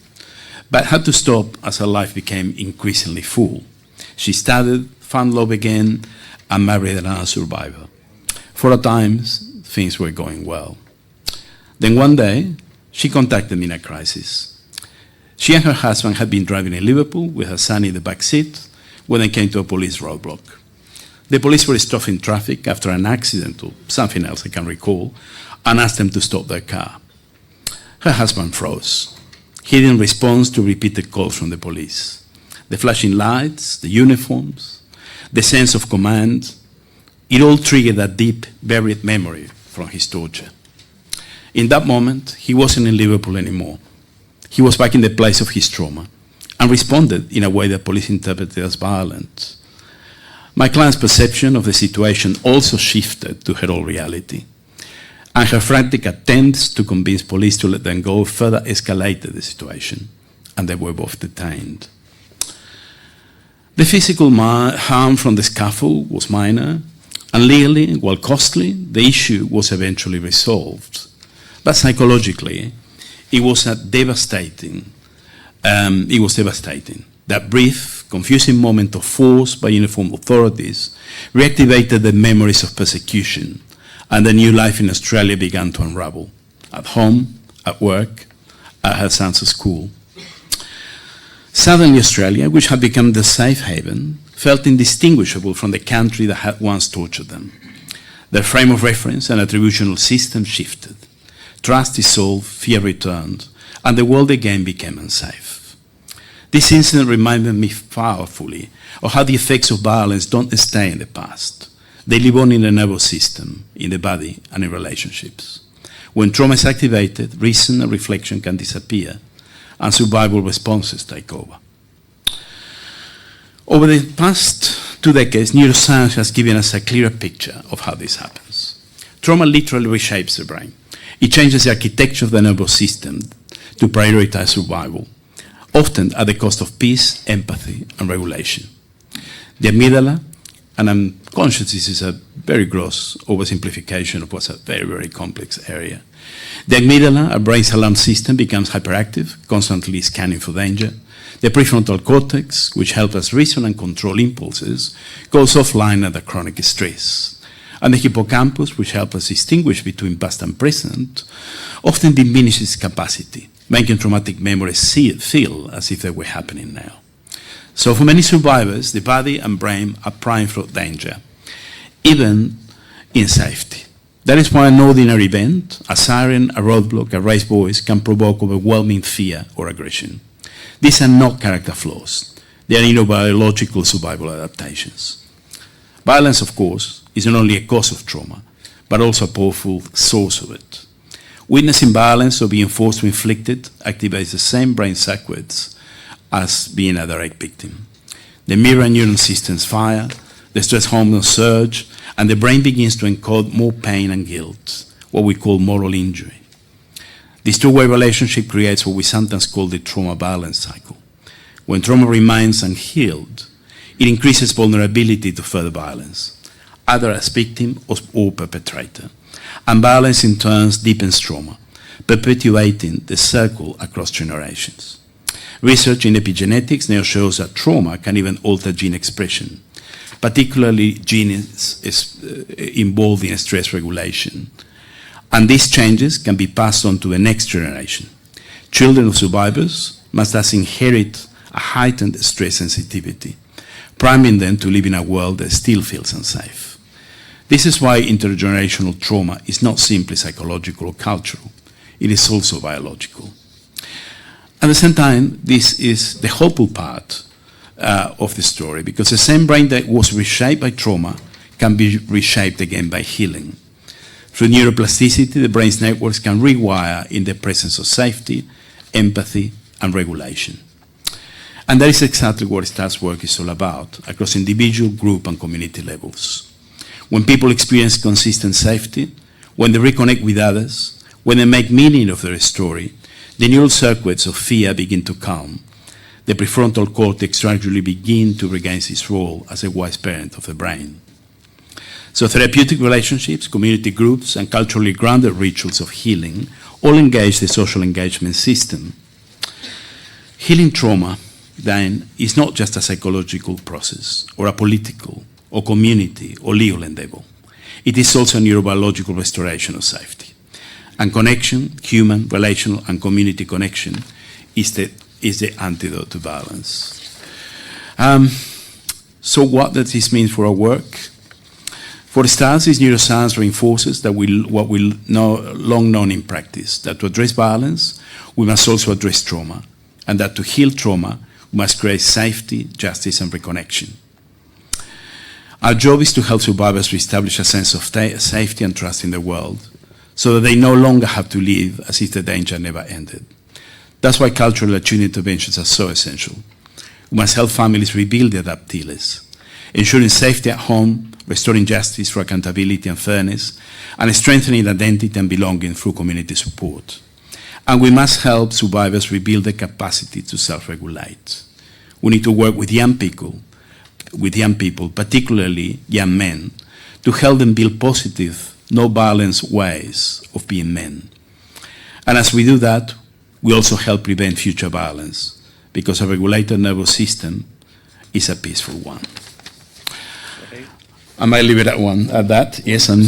but had to stop as her life became increasingly full. She studied, found love again, and married another survivor. For a time, things were going well. Then one day, she contacted me in a crisis. She and her husband had been driving in Liverpool with her son in the back seat when they came to a police roadblock. The police were stopping traffic after an accident or something else I can recall, and asked them to stop their car. Her husband froze. He didn't respond to repeated calls from the police. The flashing lights, the uniforms, the sense of command, it all triggered a deep, buried memory from his torture. In that moment, he wasn't in Liverpool anymore. He was back in the place of his trauma and responded in a way that police interpreted as violent. My client's perception of the situation also shifted to her own reality, and her frantic attempts to convince police to let them go further escalated the situation, and they were both detained. The physical harm from the scuffle was minor, and legally, while costly, the issue was eventually resolved. But psychologically, it was devastating. That brief, confusing moment of force by uniformed authorities reactivated the memories of persecution, and the new life in Australia began to unravel, at home, at work, at her son's school. Suddenly Australia, which had become the safe haven, felt indistinguishable from the country that had once tortured them. Their frame of reference and attributional system shifted. Trust dissolved, fear returned, and the world again became unsafe. This incident reminded me powerfully of how the effects of violence don't stay in the past. They live on in the nervous system, in the body, and in relationships. When trauma is activated, reason and reflection can disappear, and survival responses take over. Over the past 2 decades, neuroscience has given us a clearer picture of how this happens. Trauma literally reshapes the brain. It changes the architecture of the nervous system to prioritize survival, often at the cost of peace, empathy, and regulation. The amygdala And I'm conscious this is a very gross oversimplification of what's a very, very complex area. The amygdala, our brain's alarm system, becomes hyperactive, constantly scanning for danger. The prefrontal cortex, which helps us reason and control impulses, goes offline under chronic stress. And the hippocampus, which helps us distinguish between past and present, often diminishes capacity, making traumatic memories feel as if they were happening now. So for many survivors, the body and brain are primed for danger, even in safety. That is why an ordinary event, a siren, a roadblock, a raised voice, can provoke overwhelming fear or aggression. These are not character flaws. They are neurobiological survival adaptations. Violence, of course, is not only a cause of trauma, but also a powerful source of it. Witnessing violence or being forced to inflict it activates the same brain circuits as being a direct victim. The mirror neuron systems fire, the stress hormones surge, and the brain begins to encode more pain and guilt, what we call moral injury. This two-way relationship creates what we sometimes call the trauma-balance cycle. When trauma remains unhealed, it increases vulnerability to further violence, either as victim or perpetrator. And violence in turn deepens trauma, perpetuating the circle across generations. Research in epigenetics now shows that trauma can even alter gene expression, particularly genes involved in stress regulation. And these changes can be passed on to the next generation. Children of survivors must thus inherit a heightened stress sensitivity, priming them to live in a world that still feels unsafe. This is why intergenerational trauma is not simply psychological or cultural, it is also biological. At the same time, this is the hopeful part of the story, because the same brain that was reshaped by trauma can be reshaped again by healing. Through neuroplasticity, the brain's networks can rewire in the presence of safety, empathy, and regulation. And that is exactly what STAR's work is all about, across individual, group, and community levels. When people experience consistent safety, when they reconnect with others, when they make meaning of their story, the neural circuits of fear begin to calm. The prefrontal cortex gradually begins to regain its role as a wise parent of the brain. So therapeutic relationships, community groups, and culturally grounded rituals of healing all engage the social engagement system. Healing trauma, then, is not just a psychological process, or a political, or community, or legal endeavor. It is also a neurobiological restoration of safety. And connection, human, relational, and community connection, is the antidote to violence. So what does this mean for our work? For STARS, this neuroscience reinforces that what we know long known in practice, that to address violence, we must also address trauma, and that to heal trauma, we must create safety, justice, and reconnection. Our job is to help survivors reestablish a sense of safety and trust in the world, so that they no longer have to live as if the danger never ended. That's why cultural attuning interventions are so essential. We must help families rebuild their adaptiles, ensuring safety at home, restoring justice through accountability and fairness, and strengthening identity and belonging through community support. And we must help survivors rebuild their capacity to self-regulate. We need to work with young people, particularly young men, to help them build positive, no-violence ways of being men. And as we do that, we also help prevent future violence, because a regulated nervous system is a peaceful one. I might leave it at that. Yes, and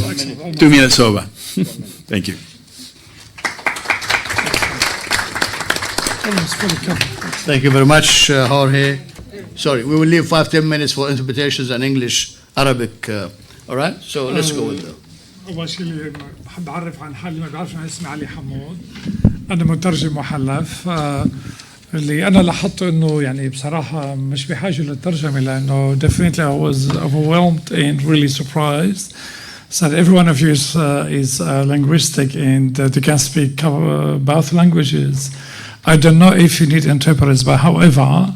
2 minutes over. Thank you. Thank you very much, Jorge. Sorry, we will leave 5-10 minutes for interpretations and English, Arabic. All right, so let's go with them. أول شيء بحب أعرف عن حالي، ما بعرف، أنا اسمي علي حمود، أنا مترجم محلف. اللي أنا لاحظته إنه يعني بصراحة مش بحاجة للترجمة، لأنه definitely I was overwhelmed and really surprised. So every one of you is linguistic and they can speak both languages. I don't know if you need interpreters, but however,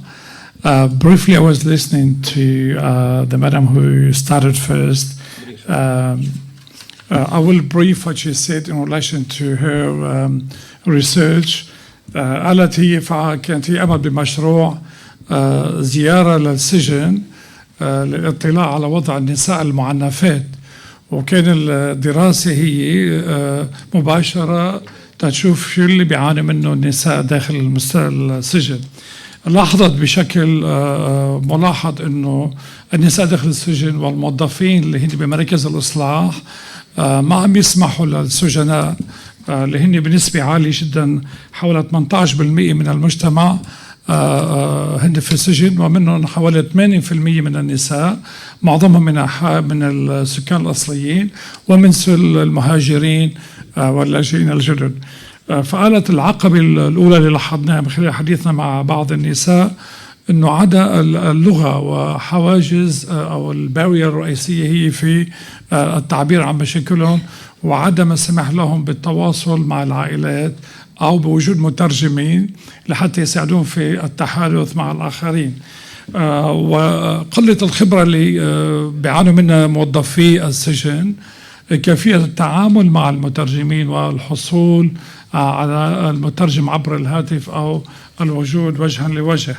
briefly I was listening to the madam who started first. I will brief what she said in relation to her research. قالت هي كانت هي أمل بمشروع زيارة للسجن للاطلاع على وضع النساء المعنفات، وكان الدراسة هي مباشرة تشوف شو اللي بيعاني منه النساء داخل السجن. لاحظت بشكل ملاحظ انه النساء داخل السجن والموظفين اللي هن بمراكز الاصلاح ما عم يسمحوا للسجناء اللي هن بنسبة عالية جدا، حوالي 18% من المجتمع هن في السجن، ومنهم حوالي 80% من النساء، معظمهم من السكان الأصليين ومن المهاجرين واللاجئين الجدد. فقالت العقبة الأولى اللي لاحظناها من خلال حديثنا مع بعض النساء أنه عدا اللغة وحواجز أو البارير الرئيسية هي في التعبير عن مشاكلهم، وعدم السماح لهم بالتواصل مع العائلات أو بوجود مترجمين لحتى يساعدون في التحادث مع الآخرين. وقلة الخبرة اللي بيعانوا منها موظفي السجن، كيفية التعامل مع المترجمين والحصول على المترجم عبر الهاتف أو الوجود وجها لوجه.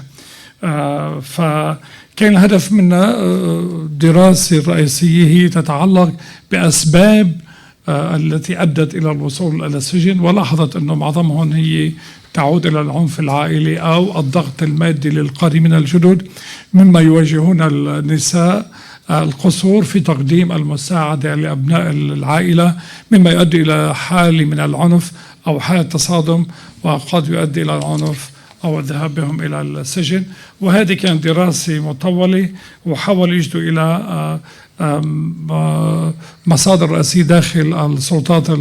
فكان الهدف منها الدراسة الرئيسية هي تتعلق بأسباب التي أدت إلى الوصول إلى السجن، ولاحظت أنه معظمهم هي تعود إلى العنف العائلي أو الضغط المادي للقادمين الجدد، مما يواجهون النساء القصور في تقديم المساعدة لأبناء العائلة، مما يؤدي إلى حالة من العنف أو حالة تصادم، وقد يؤدي إلى العنف أو الذهاب بهم إلى السجن. وهذه كانت دراسة مطولة، وحاولوا يجدوا إلى مصادر رئيسية داخل السلطات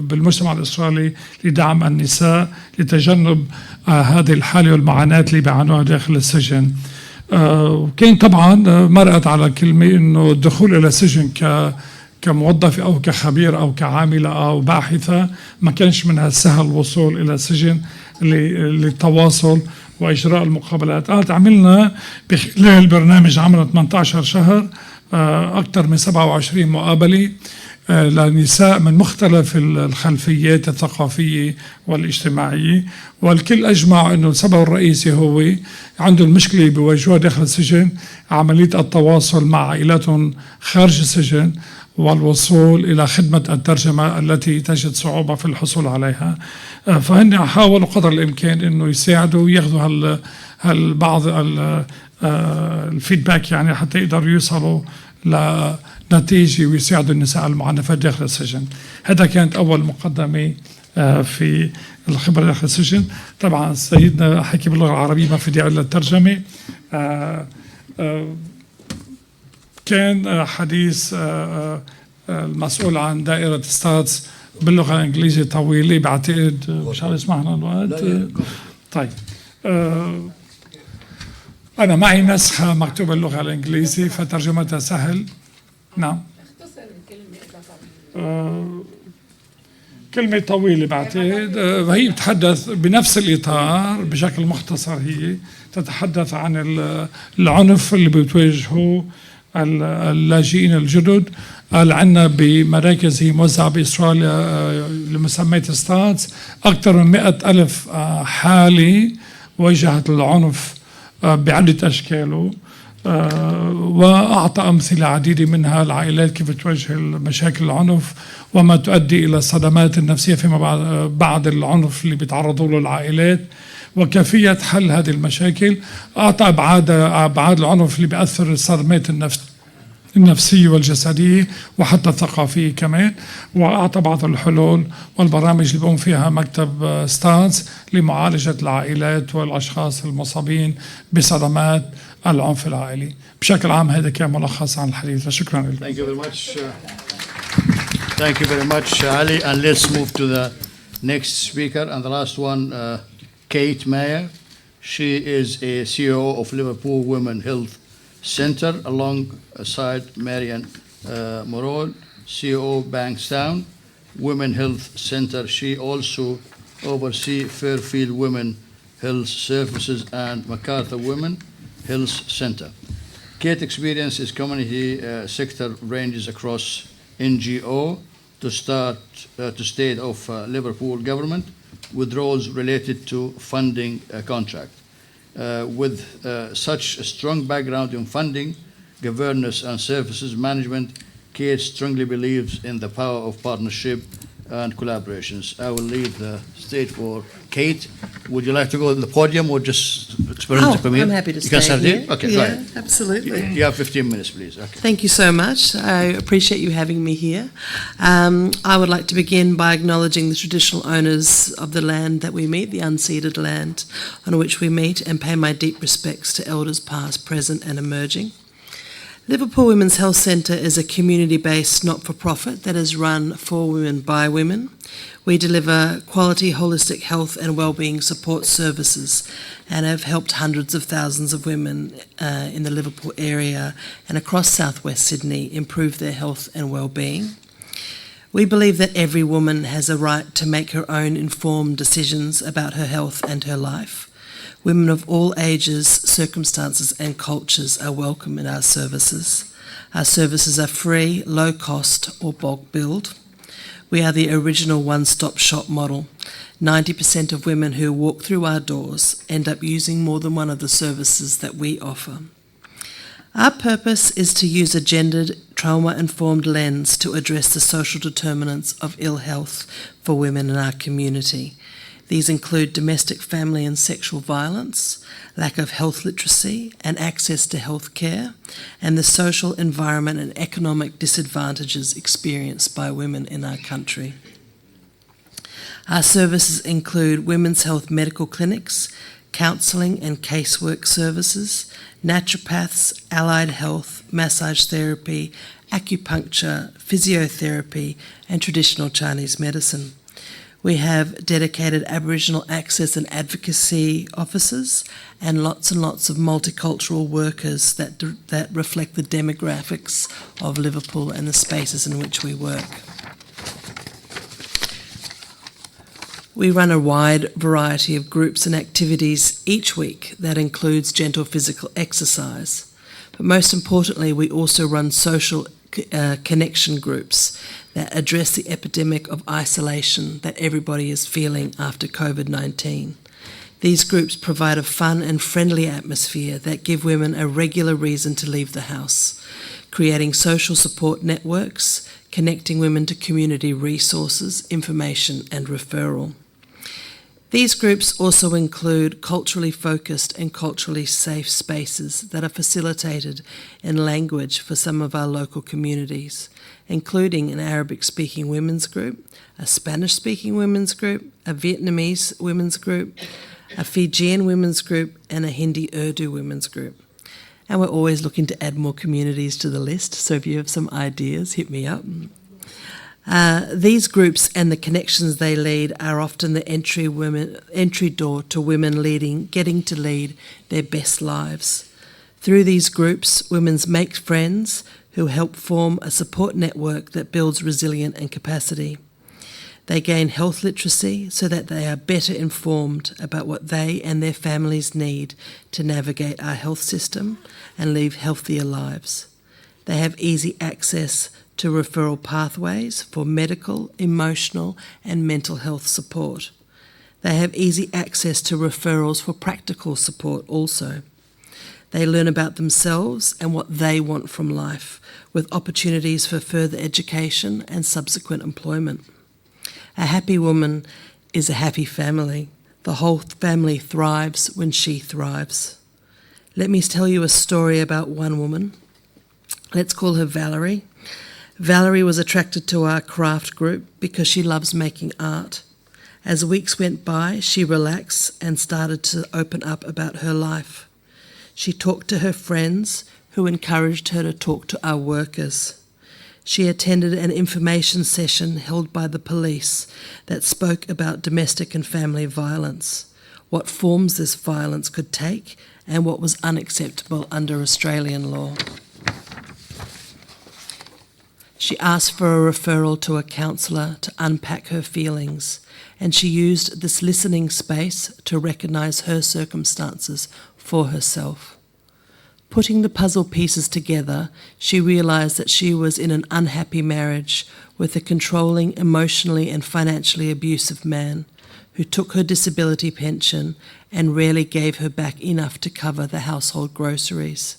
بالمجتمع الإسرائيلي لدعم النساء لتجنب هذه الحالة والمعاناة اللي بيعانوها داخل السجن. وكان طبعا مرقت على كلمة إنه الدخول إلى السجن كموظفة أو كخبير أو كعاملة أو باحثة ما كانش منها السهل الوصول إلى السجن للتواصل وإجراء المقابلات. عملنا بخلال البرنامج عملنا 18 شهر أكثر من 27 مقابلة لنساء من مختلف الخلفيات الثقافية والاجتماعية، والكل أجمع أنه السبب الرئيسي هو عنده المشكلة بيواجهوها داخل السجن، عملية التواصل مع عائلاتهم خارج السجن والوصول إلى خدمة الترجمة التي تجد صعوبة في الحصول عليها. فهن حاولوا قدر الإمكان أنه يساعدوا ويأخذوا بعض الفيدباك يعني حتى يقدروا يوصلوا لنتيجة ويساعدوا النساء المعنفات داخل السجن. هذا كانت أول مقدمة في الخبرة داخل السجن. طبعا سيدنا حكي باللغة العربية ما في داعي للترجمة. كان حديث المسؤول عن دائرة ستاتس باللغة الإنجليزية طويلة، بعتقد مش عارف يسمحنا الوقت. طيب أنا معي نسخة مكتوبة باللغة الإنجليزية فترجمتها سهل. نعم. كلمة طويلة بعتقد، وهي بتتحدث بنفس الإطار بشكل مختصر. هي تتحدث عن العنف اللي بتواجهه اللاجئين الجدد. قال عنا بمراكز هي موزعة بإسرائيل لمسميات ستاتس أكثر من 100,000 حالة واجهت العنف بعدة أشكاله، وأعطى أمثلة عديدة منها العائلات كيف تواجه مشاكل العنف وما تؤدي إلى الصدمات النفسية فيما بعد العنف اللي بيتعرضوا له العائلات، وكيفية حل هذه المشاكل. أعطى أبعاد العنف اللي بيأثر الصدمات النفسية والجسدية وحتى الثقافية كمان، وأعطى بعض الحلول والبرامج اللي بيقوم فيها مكتب ستانس لمعالجة العائلات والأشخاص المصابين بصدمات العنف العائلي. بشكل عام هذا كان ملخص عن الحديث. شكرا لكم. Thank you very much. Thank you very much, Ali. And let's move to the next speaker and the last one, Kate Mayer. She is a CEO of Liverpool Women Health Center alongside Marian Morol, CEO Bankstown Women Health Center. She also oversees Fairfield Women Health Services and MacArthur Women Health Center. Kate's experience is community sector ranges across NGO to state of Liverpool government with roles related to funding a contract. With such a strong background in funding, governance, and services management. Kate strongly believes in the power of partnership and collaborations. I will leave the stage for Kate. Would you like to go to the podium or just experience it from here? I'm happy to You can stay start here. here? Okay, go Yeah, ahead. absolutely. You have 15 minutes, please. Okay. Thank you so much. I appreciate you having me here. I would like to begin by acknowledging the traditional owners of the land that we meet, the unceded land on which we meet, and pay my deep respects to elders past, present and emerging. Liverpool Women's Health Centre is a community-based not-for-profit that is run for women by women. We deliver quality holistic health and wellbeing support services and have helped hundreds of thousands of women in the Liverpool area and across southwest Sydney improve their health and wellbeing. We believe that every woman has a right to make her own informed decisions about her health and her life. Women of all ages, circumstances and cultures are welcome in our services. Our services are free, low cost or bulk billed. We are the original one-stop shop model. 90% of women who walk through our doors end up using more than one of the services that we offer. Our purpose is to use a gendered, trauma-informed lens to address the social determinants of ill health for women in our community. These include domestic, family and sexual violence, lack of health literacy and access to health care, and the social, environment and economic disadvantages experienced by women in our country. Our services include women's health medical clinics, counselling and casework services, naturopaths, allied health, massage therapy, acupuncture, physiotherapy and traditional Chinese medicine. We have dedicated Aboriginal access and advocacy officers and lots of multicultural workers that reflect the demographics of Liverpool and the spaces in which we work. We run a wide variety of groups and activities each week that includes gentle physical exercise. But most importantly, we also run social connection groups that address the epidemic of isolation that everybody is feeling after COVID-19. These groups provide a fun and friendly atmosphere that give women a regular reason to leave the house, creating social support networks, connecting women to community resources, information and referral. These groups also include culturally focused and culturally safe spaces that are facilitated in language for some of our local communities, including an Arabic-speaking women's group, a Spanish-speaking women's group, a Vietnamese women's group, a Fijian women's group, and a Hindi-Urdu women's group. And we're always looking to add more communities to the list, so if you have some ideas, hit me up. These groups and the connections they lead are often the entry door to women getting to lead their best lives. Through these groups, women make friends who help form a support network that builds resilience and capacity. They gain health literacy so that they are better informed about what they and their families need to navigate our health system and live healthier lives. They have easy access to referral pathways for medical, emotional and mental health support. They have easy access to referrals for practical support also. They learn about themselves and what they want from life, with opportunities for further education and subsequent employment. A happy woman is a happy family. The whole family thrives when she thrives. Let me tell you a story about one woman. Let's call her Valerie. Valerie was attracted to our craft group because she loves making art. As weeks went by, she relaxed and started to open up about her life. She talked to her friends, who encouraged her to talk to our workers. She attended an information session held by the police that spoke about domestic and family violence, what forms this violence could take, and what was unacceptable under Australian law. She asked for a referral to a counsellor to unpack her feelings, and she used this listening space to recognise her circumstances for herself. Putting the puzzle pieces together, she realised that she was in an unhappy marriage with a controlling, emotionally and financially abusive man who took her disability pension and rarely gave her back enough to cover the household groceries.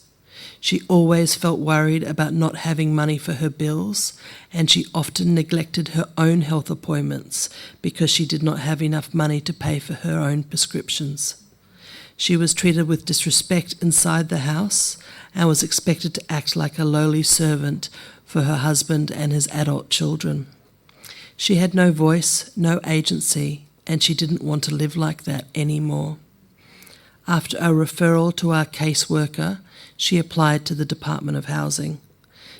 She always felt worried about not having money for her bills, and she often neglected her own health appointments because she did not have enough money to pay for her own prescriptions. She was treated with disrespect inside the house and was expected to act like a lowly servant for her husband and his adult children. She had no voice, no agency, and she didn't want to live like that anymore. After a referral to our caseworker, she applied to the Department of Housing.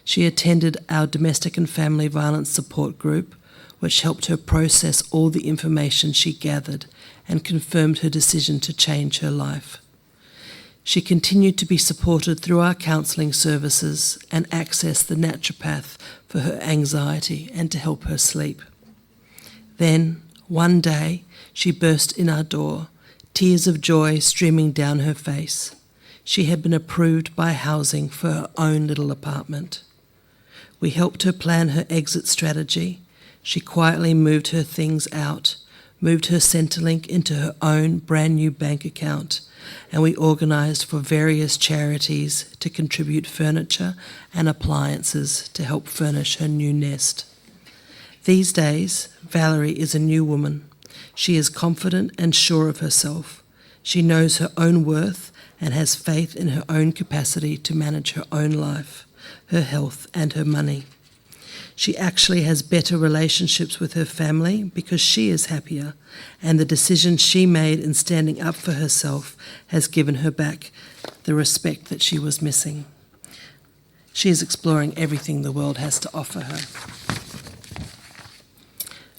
She attended our domestic and family violence support group, which helped her process all the information she gathered and confirmed her decision to change her life. She continued to be supported through our counselling services and accessed the naturopath for her anxiety and to help her sleep. Then, one day, she burst in our door, tears of joy streaming down her face. She had been approved by housing for her own little apartment. We helped her plan her exit strategy. She quietly moved her things out, moved her Centrelink into her own brand new bank account, and we organised for various charities to contribute furniture and appliances to help furnish her new nest. These days, Valerie is a new woman. She is confident and sure of herself. She knows her own worth and has faith in her own capacity to manage her own life, her health, and her money. She actually has better relationships with her family because she is happier, and the decision she made in standing up for herself has given her back the respect that she was missing. She is exploring everything the world has to offer her.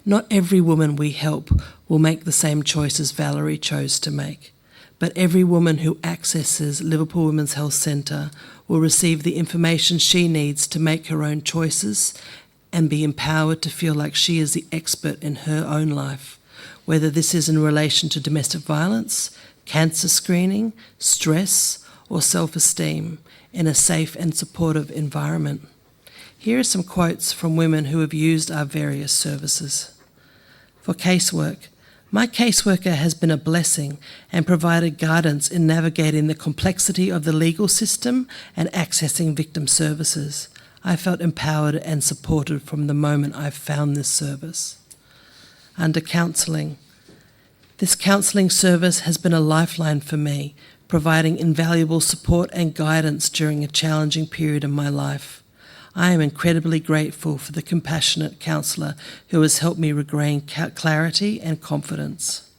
Not every woman we help will make the same choices Valerie chose to make, but every woman who accesses Liverpool Women's Health Centre will receive the information she needs to make her own choices and be empowered to feel like she is the expert in her own life, whether this is in relation to domestic violence, cancer screening, stress, or self-esteem, in a safe and supportive environment. Here are some quotes from women who have used our various services. For casework, my caseworker has been a blessing and provided guidance in navigating the complexity of the legal system and accessing victim services. I felt empowered and supported from the moment I found this service. Under counselling, this counselling service has been a lifeline for me, providing invaluable support and guidance during a challenging period in my life. I am incredibly grateful for the compassionate counsellor who has helped me regain clarity and confidence.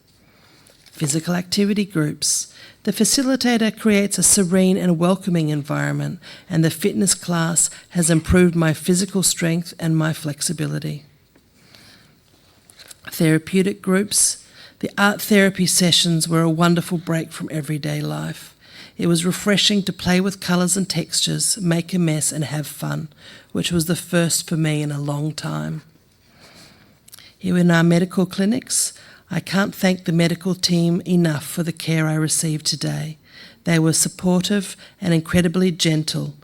Physical activity groups. The facilitator creates a serene and welcoming environment, and the fitness class has improved my physical strength and my flexibility. Therapeutic groups. The art therapy sessions were a wonderful break from everyday life. It was refreshing to play with colours and textures, make a mess and have fun, which was the first for me in a long time. Here in our medical clinics, I can't thank the medical team enough for the care I received today. They were supportive and incredibly gentle.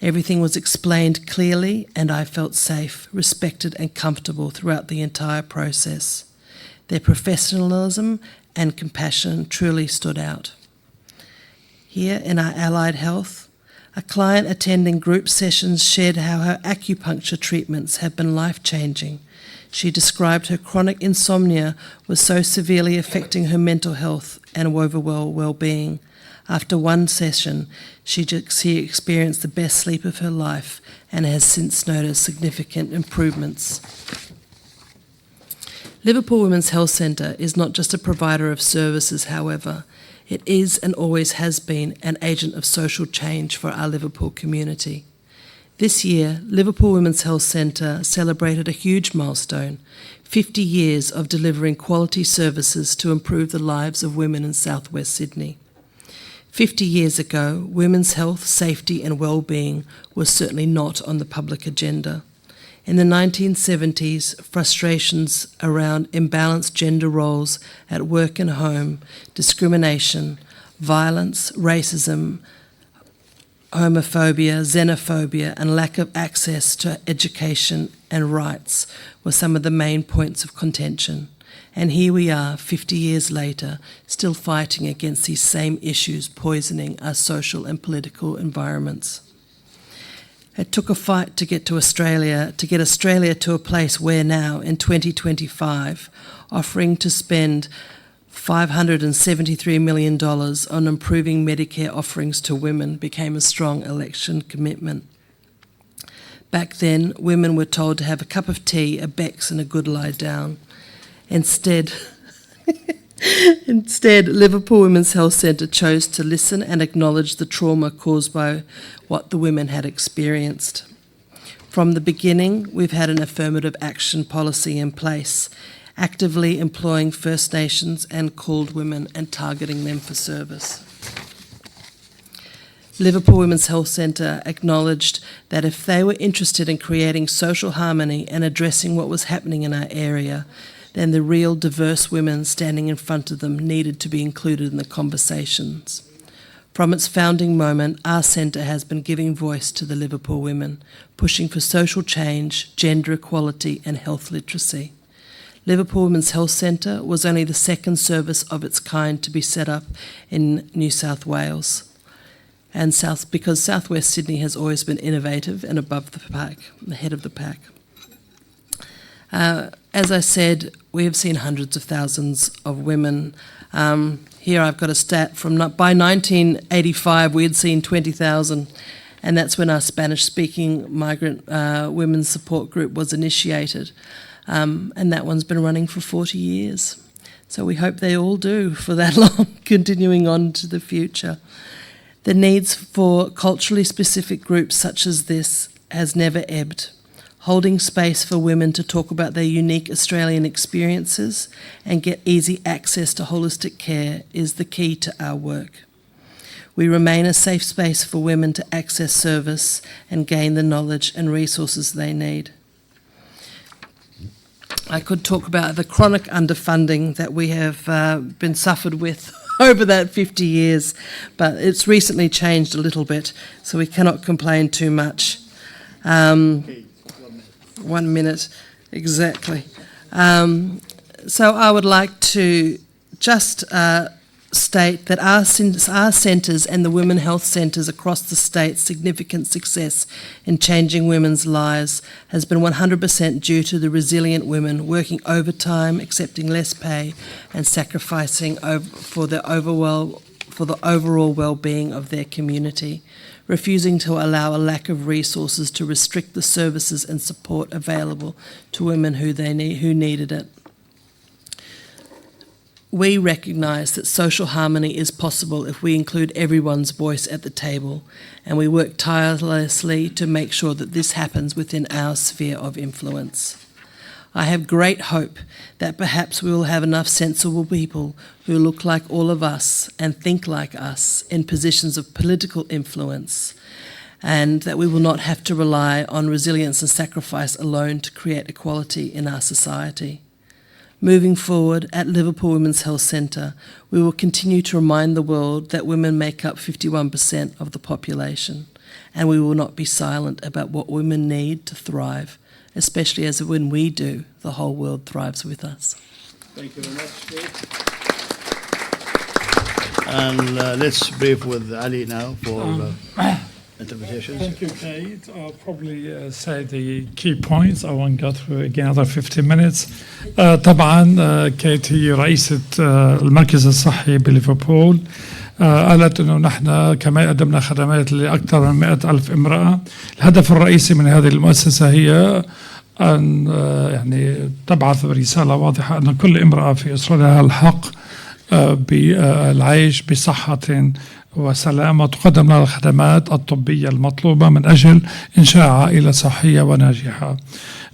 Everything was explained clearly and I felt safe, respected and comfortable throughout the entire process. Their professionalism and compassion truly stood out. Here in our allied health, a client attending group sessions shared how her acupuncture treatments have been life-changing. She described her chronic insomnia was so severely affecting her mental health and overall well-being. After one session, she experienced the best sleep of her life and has since noticed significant improvements. Liverpool Women's Health Centre is not just a provider of services, however. It is and always has been an agent of social change for our Liverpool community. This year, Liverpool Women's Health Centre celebrated a huge milestone, 50 years of delivering quality services to improve the lives of women in South West Sydney. 50 years ago, women's health, safety and well-being was certainly not on the public agenda. In the 1970s, frustrations around imbalanced gender roles at work and home, discrimination, violence, racism, homophobia, xenophobia, and lack of access to education and rights were some of the main points of contention. And here we are, 50 years later, still fighting against these same issues poisoning our social and political environments. It took a fight to get Australia to a place where now, in 2025, offering to spend $573 million on improving Medicare offerings to women became a strong election commitment. Back then, women were told to have a cup of tea, a Bex and a good lie down. Instead, Liverpool Women's Health Centre chose to listen and acknowledge the trauma caused by what the women had experienced. From the beginning, we've had an affirmative action policy in place, actively employing First Nations and called women and targeting them for service. Liverpool Women's Health Centre acknowledged that if they were interested in creating social harmony and addressing what was happening in our area, then the real diverse women standing in front of them needed to be included in the conversations. From its founding moment, our centre has been giving voice to the Liverpool women, pushing for social change, gender equality and health literacy. Liverpool Women's Health Centre was only the second service of its kind to be set up in New South Wales. And because South West Sydney has always been innovative and above the pack, the head of the pack. As I said, we have seen hundreds of thousands of women. Here I've got a stat from by 1985 we had seen 20,000, and that's when our Spanish-speaking migrant women's support group was initiated, and that one's been running for 40 years. So we hope they all do for that long, continuing on to the future. The needs for culturally specific groups such as this has never ebbed. Holding space for women to talk about their unique Australian experiences and get easy access to holistic care is the key to our work. We remain a safe space for women to access service and gain the knowledge and resources they need. I could talk about the chronic underfunding that we have been suffered with over that 50 years, but it's recently changed a little bit, so we cannot complain too much. 1 minute, exactly. So I would like to just state that our centres and the women health centres across the state's significant success in changing women's lives has been 100% due to the resilient women working overtime, accepting less pay and sacrificing for the overall well-being of their community, refusing to allow a lack of resources to restrict the services and support available to women who needed it. We recognise that social harmony is possible if we include everyone's voice at the table, and we work tirelessly to make sure that this happens within our sphere of influence. I have great hope that perhaps we will have enough sensible people who look like all of us and think like us in positions of political influence, and that we will not have to rely on resilience and sacrifice alone to create equality in our society. Moving forward, at Liverpool Women's Health Centre, we will continue to remind the world that women make up 51% of the population, and we will not be silent about what women need to thrive, especially as when we do, the whole world thrives with us. Thank you very much, Kate. And let's brief with Ali now for interpretations. Thank you, Kate. I'll probably say the key points. I won't go through again another 15 minutes. طبعا كيت هي رئيسة المركز الصحي بليفربول. قالت انه نحن كمان قدمنا خدمات لاكثر من 100,000 امرأة. الهدف الرئيسي من هذه المؤسسة هي ان يعني تبعث رسالة واضحة ان كل امرأة في استراليا لها الحق بالعيش بصحة وسلام، وتقدم لها الخدمات الطبية المطلوبة من أجل إنشاء عائلة صحية وناجحة.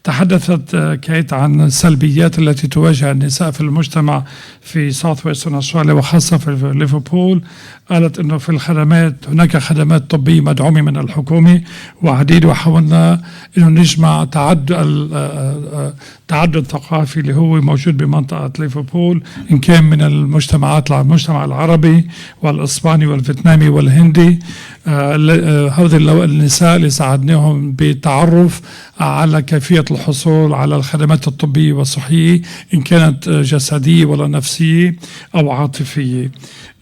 تحدثت كيت عن السلبيات التي تواجه النساء في المجتمع في ساوث ويسترن أستراليا وخاصة في ليفربول. قالت أنه في الخدمات هناك خدمات طبية مدعومة من الحكومة وعديد، وحاولنا أنه نجمع تعدد ثقافي اللي هو موجود بمنطقة ليفربول، إن كان من المجتمع العربي والإسباني والفيتنامي والهندي، هؤلاء النساء اللي ساعدناهم بالتعرف على كيفية الحصول على الخدمات الطبية والصحية إن كانت جسدية ولا نفسية أو عاطفية.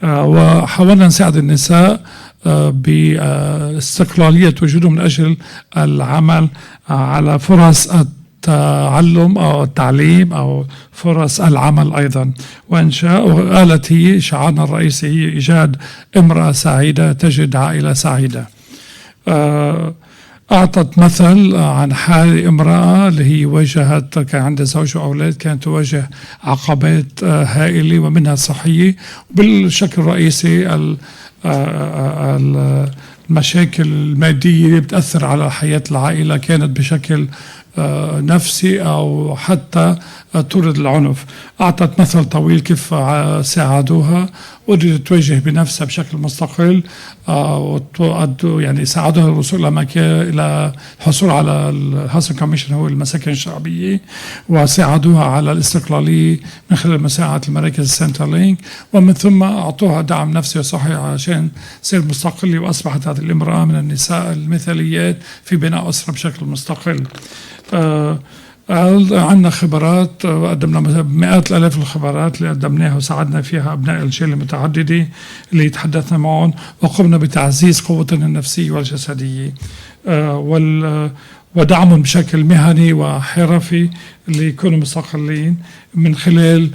وحاولنا نساعد النساء باستقلالية وجودهم من أجل العمل على فرص التعلم أو التعليم أو فرص العمل أيضا. وقالت هي شعارنا الرئيسي هي إيجاد امرأة سعيدة تجد عائلة سعيدة. أعطت مثل عن حال امرأة اللي هي واجهت، كان عندها زوج وأولاد، كانت تواجه عقبات هائلة ومنها الصحية، وبالشكل الرئيسي المشاكل المادية اللي بتأثر على حياة العائلة كانت بشكل نفسي أو حتى طرد العنف. أعطت مثل طويل كيف ساعدوها وقدرت تواجه بنفسها بشكل مستقل، يعني ساعدوها الوصول إلى الحصول على الهاوسنج كوميشن، هو المساكن الشعبية، وساعدوها على الاستقلالية من خلال مساعدة المراكز السنتر لينك، ومن ثم أعطوها دعم نفسي وصحي عشان تصير مستقلة. وأصبحت هذه الامرأة من النساء المثاليات في بناء أسرة بشكل مستقل. عندنا خبرات، قدمنا مئات الآلاف الخبرات اللي قدمناها وساعدنا فيها أبناء الأجيال المتعددة اللي تحدثنا معهم، وقمنا بتعزيز قوتهم النفسية والجسدية ودعمهم بشكل مهني وحرفي اللي يكونوا مستقلين. من خلال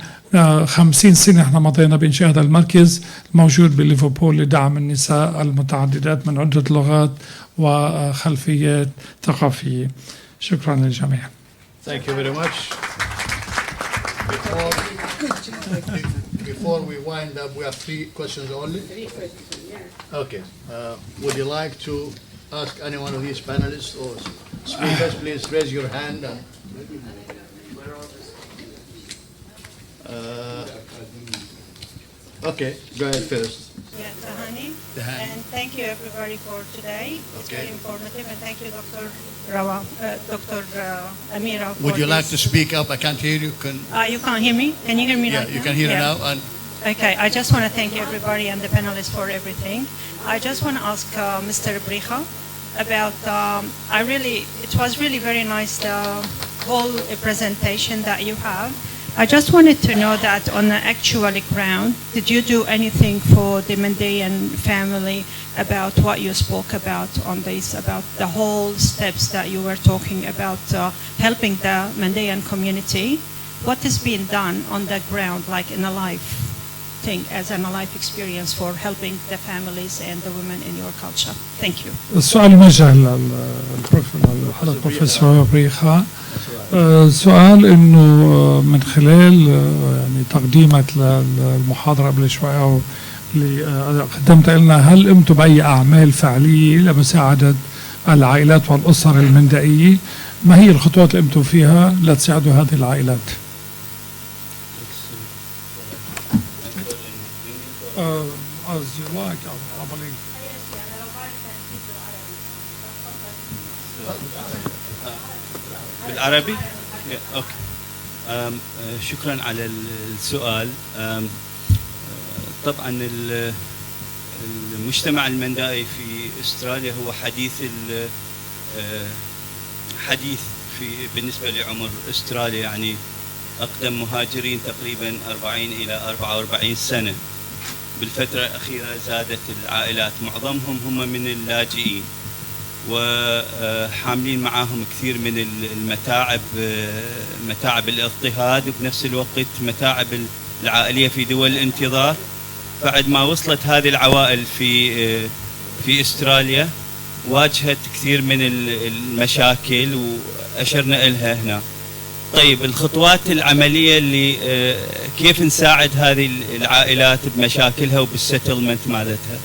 50 سنة احنا مضينا بإنشاء هذا المركز الموجود بليفربول لدعم النساء المتعددات من عدة لغات وخلفيات ثقافية. شكرا للجميع. Thank you very much. Before we wind up, we have 3 questions only. 3 questions, yeah. Okay. Would you like to ask any one of these panelists or speakers? Please raise your hand. Okay, go ahead first. Yeah, Tahani. Tahani. And thank you everybody for today. It's Okay. very informative, and thank you, Dr. Amira. for Would you like to this. speak up? I can't hear you. You can't hear me? Can you hear me Yeah, right you now? can hear Yeah. now. And Okay, I just want to thank everybody and the panelists for everything. I just want to ask Mr. Bricha about, it was really very nice, the whole presentation that you have. I just wanted to know that on the actual ground, did you do anything for the Mandaean family about what you spoke about on this, about the whole steps that you were talking about, helping the Mandaean community? What is being done on the ground, like in a life thing, as a life experience for helping the families and the women in your culture? Thank you. السؤال موجه للبروفيسور بريخا. سؤال انه من خلال يعني تقديمك للمحاضره قبل شوي او اللي قدمتها لنا، هل قمتوا باي اعمال فعليه لمساعده العائلات والاسر المندائيه؟ ما هي الخطوات اللي قمتوا فيها لتساعدوا هذه العائلات؟ As you like, I believe. بالعربي؟ اوكي. شكرا على السؤال. طبعا المجتمع المندائي في استراليا هو حديث بالنسبه لعمر استراليا، يعني اقدم مهاجرين تقريبا 40 الى 44 سنه. بالفتره الاخيره زادت العائلات، معظمهم هم من اللاجئين وحاملين معاهم كثير من المتاعب، متاعب الاضطهاد، وبنفس الوقت متاعب العائلية في دول الانتظار. بعد ما وصلت هذه العوائل في استراليا واجهت كثير من المشاكل وأشرنا إلها هنا. طيب الخطوات العملية اللي كيف نساعد هذه العائلات بمشاكلها وبالسيتلمنت مالتها؟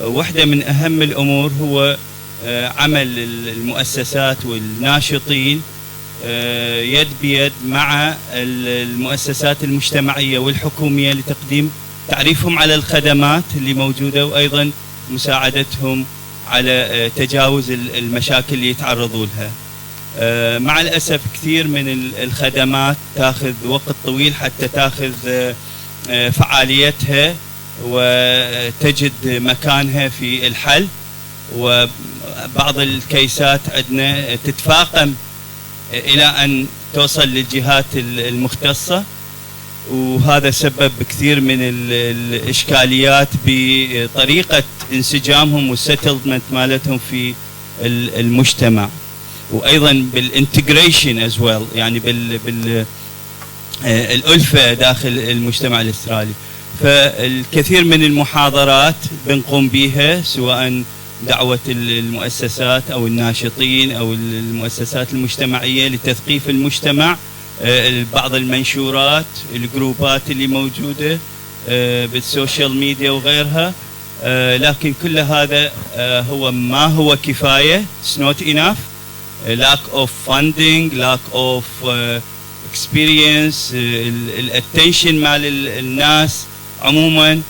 واحدة من أهم الأمور هو عمل المؤسسات والناشطين يد بيد مع المؤسسات المجتمعية والحكومية لتقديم تعريفهم على الخدمات اللي موجودة، وأيضا مساعدتهم على تجاوز المشاكل اللي يتعرضوا لها. مع الأسف كثير من الخدمات تاخذ وقت طويل حتى تاخذ فعاليتها وتجد مكانها في الحل، وبعض الكيسات عندنا تتفاقم إلى أن توصل للجهات المختصة، وهذا سبب كثير من الإشكاليات بطريقة انسجامهم والسيتلمنت مالتهم في المجتمع، وأيضا بالانتجريشن از ويل، يعني الألفة داخل المجتمع الأسترالي. فالكثير من المحاضرات بنقوم بها، سواء دعوة المؤسسات أو الناشطين أو المؤسسات المجتمعية لتثقيف المجتمع، بعض المنشورات، الجروبات اللي موجودة بالسوشيال ميديا وغيرها، لكن كل هذا هو ما هو كفاية. It's not enough. Lack of funding, lack of experience, الاتنشن مال الناس عموما.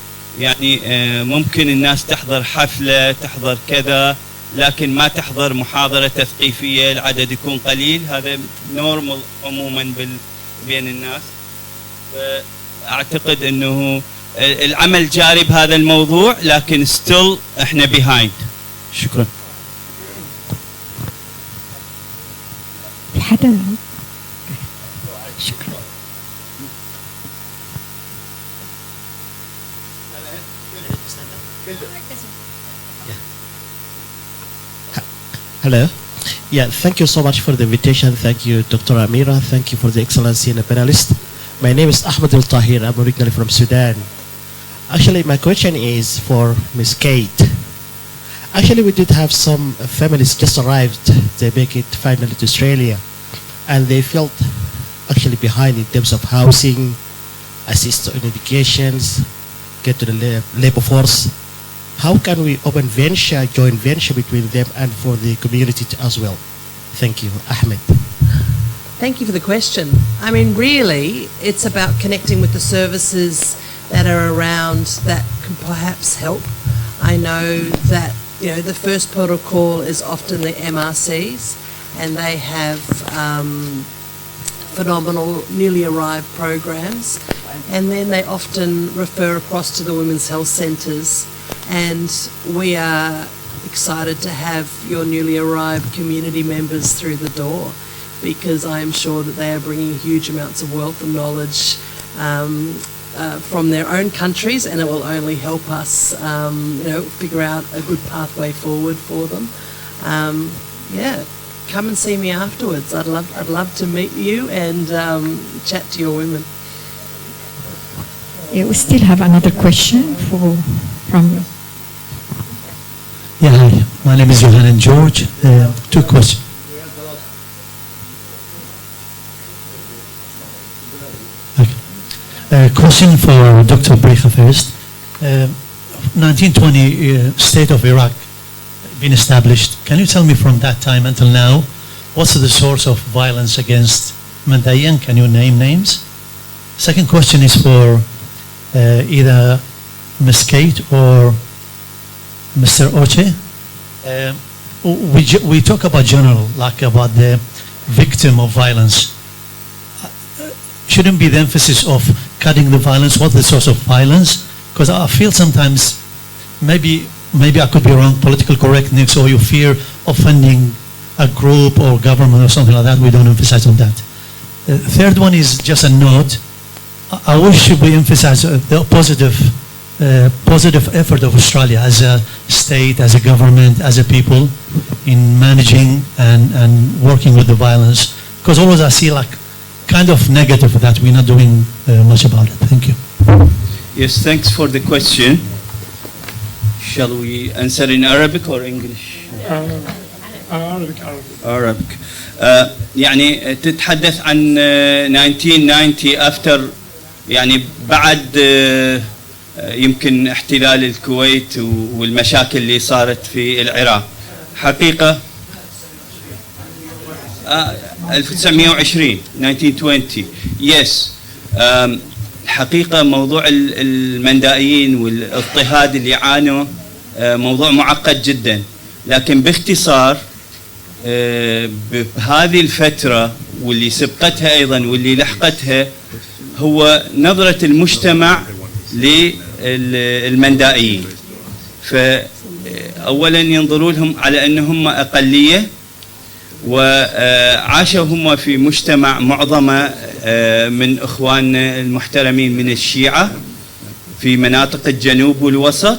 يعني ممكن الناس تحضر حفلة، تحضر كذا، لكن ما تحضر محاضرة تثقيفية، العدد يكون قليل. هذا نورمال عموما بين الناس. فأعتقد أنه العمل جاري بهذا الموضوع، لكن still احنا behind. شكرا. حدا شكرا. Hello. Yeah, thank you so much for the invitation. Thank you, Dr. Amira. Thank you for the excellency and the panelist. My name is Ahmed Al-Tahir. I'm originally from Sudan. Actually, my question is for Ms. Kate. Actually, we did have some families just arrived. They make it finally to Australia. And they felt actually behind in terms of housing, assist in educations, get to the labor force. How can we open venture, joint venture between them and for the community as well? Thank you. Ahmed. Thank you for the question. I mean, really, it's about connecting with the services that are around that can perhaps help. I know that, you know, the first port of call is often the MRCs, and they have phenomenal newly arrived programs, and then they often refer across to the women's health centres, and we are excited to have your newly arrived community members through the door, because I am sure that they are bringing huge amounts of wealth and knowledge from their own countries, and it will only help us figure out a good pathway forward for them. Come and see me afterwards. I'd love to meet you and chat to your women. Yeah, we still have another question from. Yeah, hi. My name is Johannes George. Two questions. Question for Dr. Brecha first. 1920 state of Iraq been established. Can you tell me from that time until now, what's the source of violence against Mandayan? Can you name names? Second question is for either Ms. Kate or Mr. Oche. We talk about general, like about the victim of violence. Shouldn't be the emphasis of cutting the violence, what's the source of violence? Because I feel sometimes, maybe I could be wrong, political correctness, or you fear offending a group or government or something like that. We don't emphasize on that. Third one is just a note. I wish we emphasize the positive effort of Australia as a state, as a government, as a people in managing and working with the violence. Because always I see like kind of negative that we're not doing much about it. Thank you. Yes, thanks for the question. Shall we answer in Arabic or English? Arabic. يعني تتحدث عن 1990 after يعني بعد يمكن احتلال الكويت والمشاكل اللي صارت في العراق. حقيقة 1920 yes. الحقيقة موضوع المندائيين والاضطهاد اللي عانوا موضوع معقد جدا، لكن باختصار بهذه الفترة واللي سبقتها أيضا واللي لحقتها هو نظرة المجتمع المندائيين. فأولا ينظروا لهم على أنهم أقلية، وعاشوا هم في مجتمع معظمه من إخواننا المحترمين من الشيعة في مناطق الجنوب والوسط،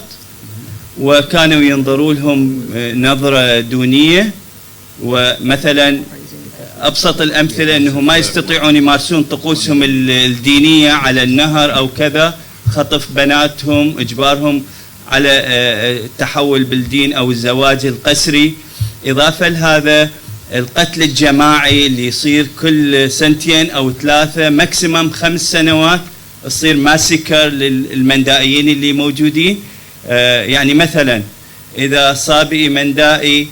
وكانوا ينظروا لهم نظرة دونية. ومثلا أبسط الأمثلة أنه ما يستطيعون يمارسون طقوسهم الدينية على النهر أو كذا، خطف بناتهم، إجبارهم على التحول بالدين أو الزواج القسري. إضافة لهذا القتل الجماعي اللي يصير كل سنتين أو 3 ماكسيمم 5 سنوات، يصير ماسكر للمندائيين اللي موجودين. يعني مثلا إذا صابئي مندائي,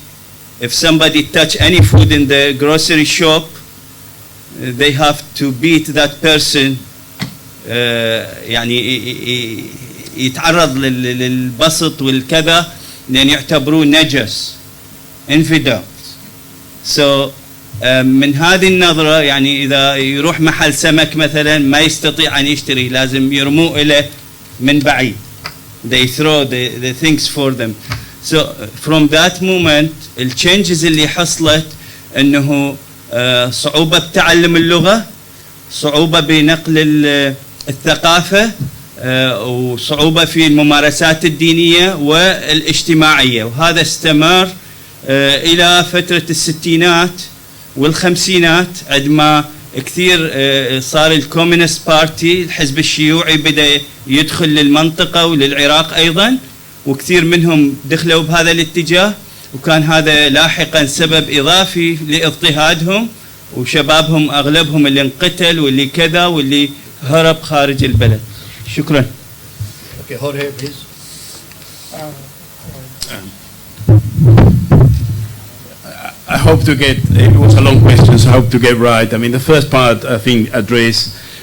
if somebody touch any food in the grocery shop, they have to beat that person. يعني يتعرض للبسط والكذا لأن يعتبروه نجس infidel. So من هذه النظرة يعني إذا يروح محل سمك مثلا ما يستطيع أن يشتري، لازم يرموه إليه من بعيد. They throw the things for them. So from that moment الchanges اللي حصلت أنه صعوبة بتعلم اللغة، صعوبة بنقل الثقافة، وصعوبة في الممارسات الدينية والاجتماعية. وهذا استمر إلى فترة الستينات والخمسينات، عندما كثير صار الكوميونست بارتي، الحزب الشيوعي بدأ يدخل للمنطقة وللعراق أيضا، وكثير منهم دخلوا بهذا الاتجاه، وكان هذا لاحقا سبب إضافي لاضطهادهم، وشبابهم أغلبهم اللي انقتل واللي كذا واللي هرب خارج البلد. شكرا. Okay, Jorge, please. I hope to get, it was a long question, so I hope to get right. I mean, the first part, I think,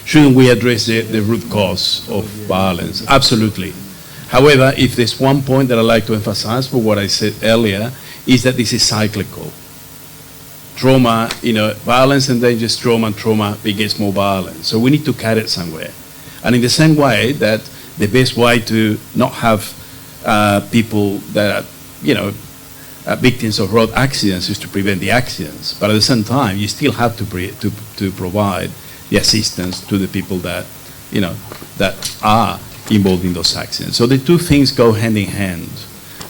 shouldn't we address the root cause of violence? Absolutely. However, if there's one point that I'd like to emphasize for what I said earlier, is that this is cyclical. Trauma, violence engenders trauma, and trauma begets more violence. So we need to carry it somewhere. And in the same way that the best way to not have people that are, victims of road accidents is to prevent the accidents. But at the same time, you still have to provide the assistance to the people that, that are involved in those accidents. So the two things go hand in hand.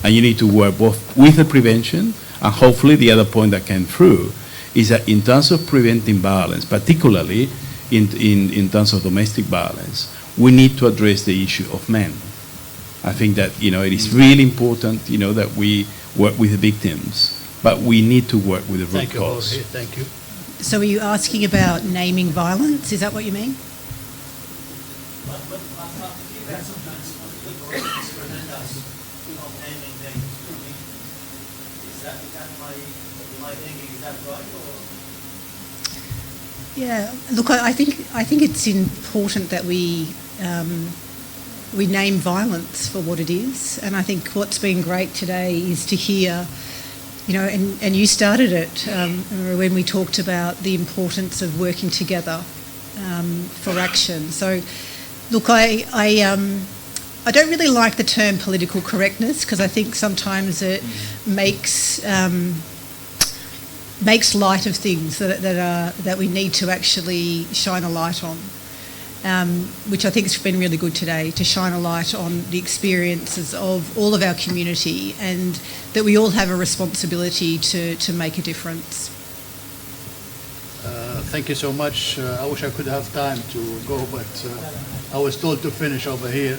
And you need to work both with the prevention, and hopefully the other point that came through is that in terms of preventing violence, particularly in terms of domestic violence, we need to address the issue of men. I think that, it is really important, that we work with the victims, but we need to work with the root cause. Thank you. So are you asking about naming violence? Is that what you mean? Yeah, look, I think it's important that we name violence for what it is, and I think what's been great today is to hear, and you started it when we talked about the importance of working together for action. So, look, I don't really like the term political correctness, because I think sometimes it makes light of things that we need to actually shine a light on, which I think has been really good today, to shine a light on the experiences of all of our community, and that we all have a responsibility to make a difference. Thank you so much. I wish I could have time to go, but I was told to finish over here.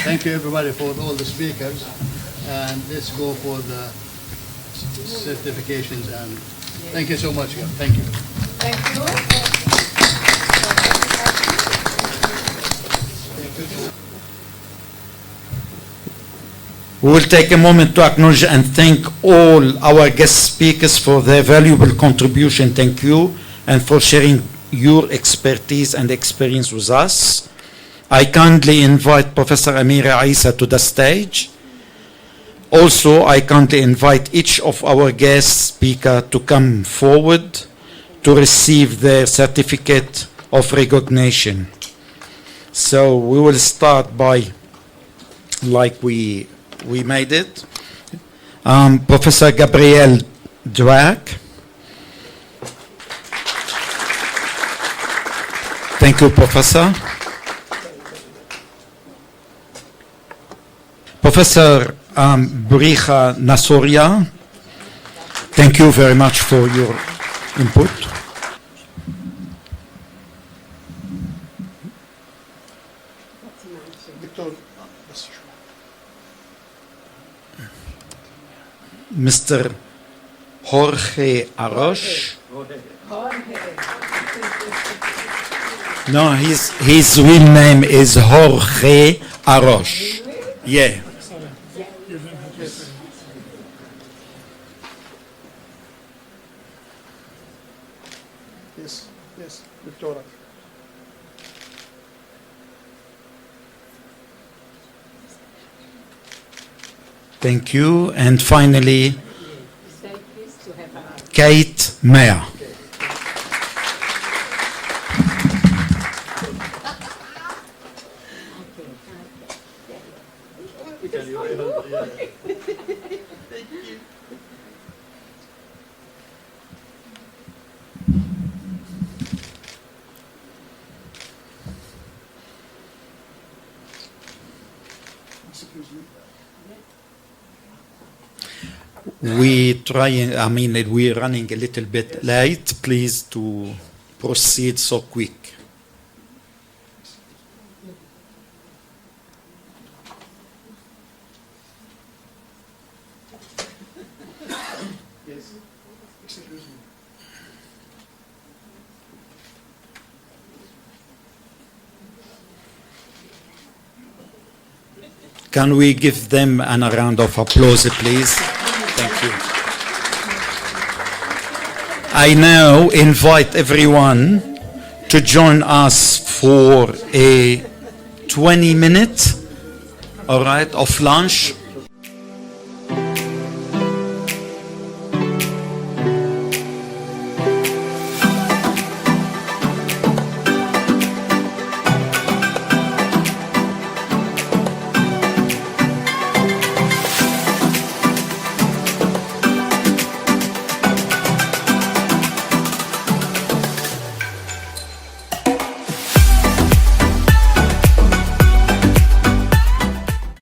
Thank you everybody for all the speakers, and let's go for the certifications. And thank you so much. Thank you. Thank you. We will take a moment to acknowledge and thank all our guest speakers for their valuable contribution. Thank you, and for sharing your expertise and experience with us. I kindly invite Professor Amira Isa to the stage. Also, I kindly invite each of our guest speakers to come forward to receive their certificate of recognition. So we will start by like we made it. Professor Gabriel Dwack. Thank you, Professor. Professor Bricha Nasoria, thank you very much for your input. Mr. Jorge Arosh. No, his real name is Jorge Arosh. Yeah. Yes, Victoria. Thank you. And finally, Kate Mayer. We're running a little bit late. Please to proceed so quick. Yes, excuse me. Can we give them a round of applause, please? Thank you. I now invite everyone to join us for a 20-minute, all right, of lunch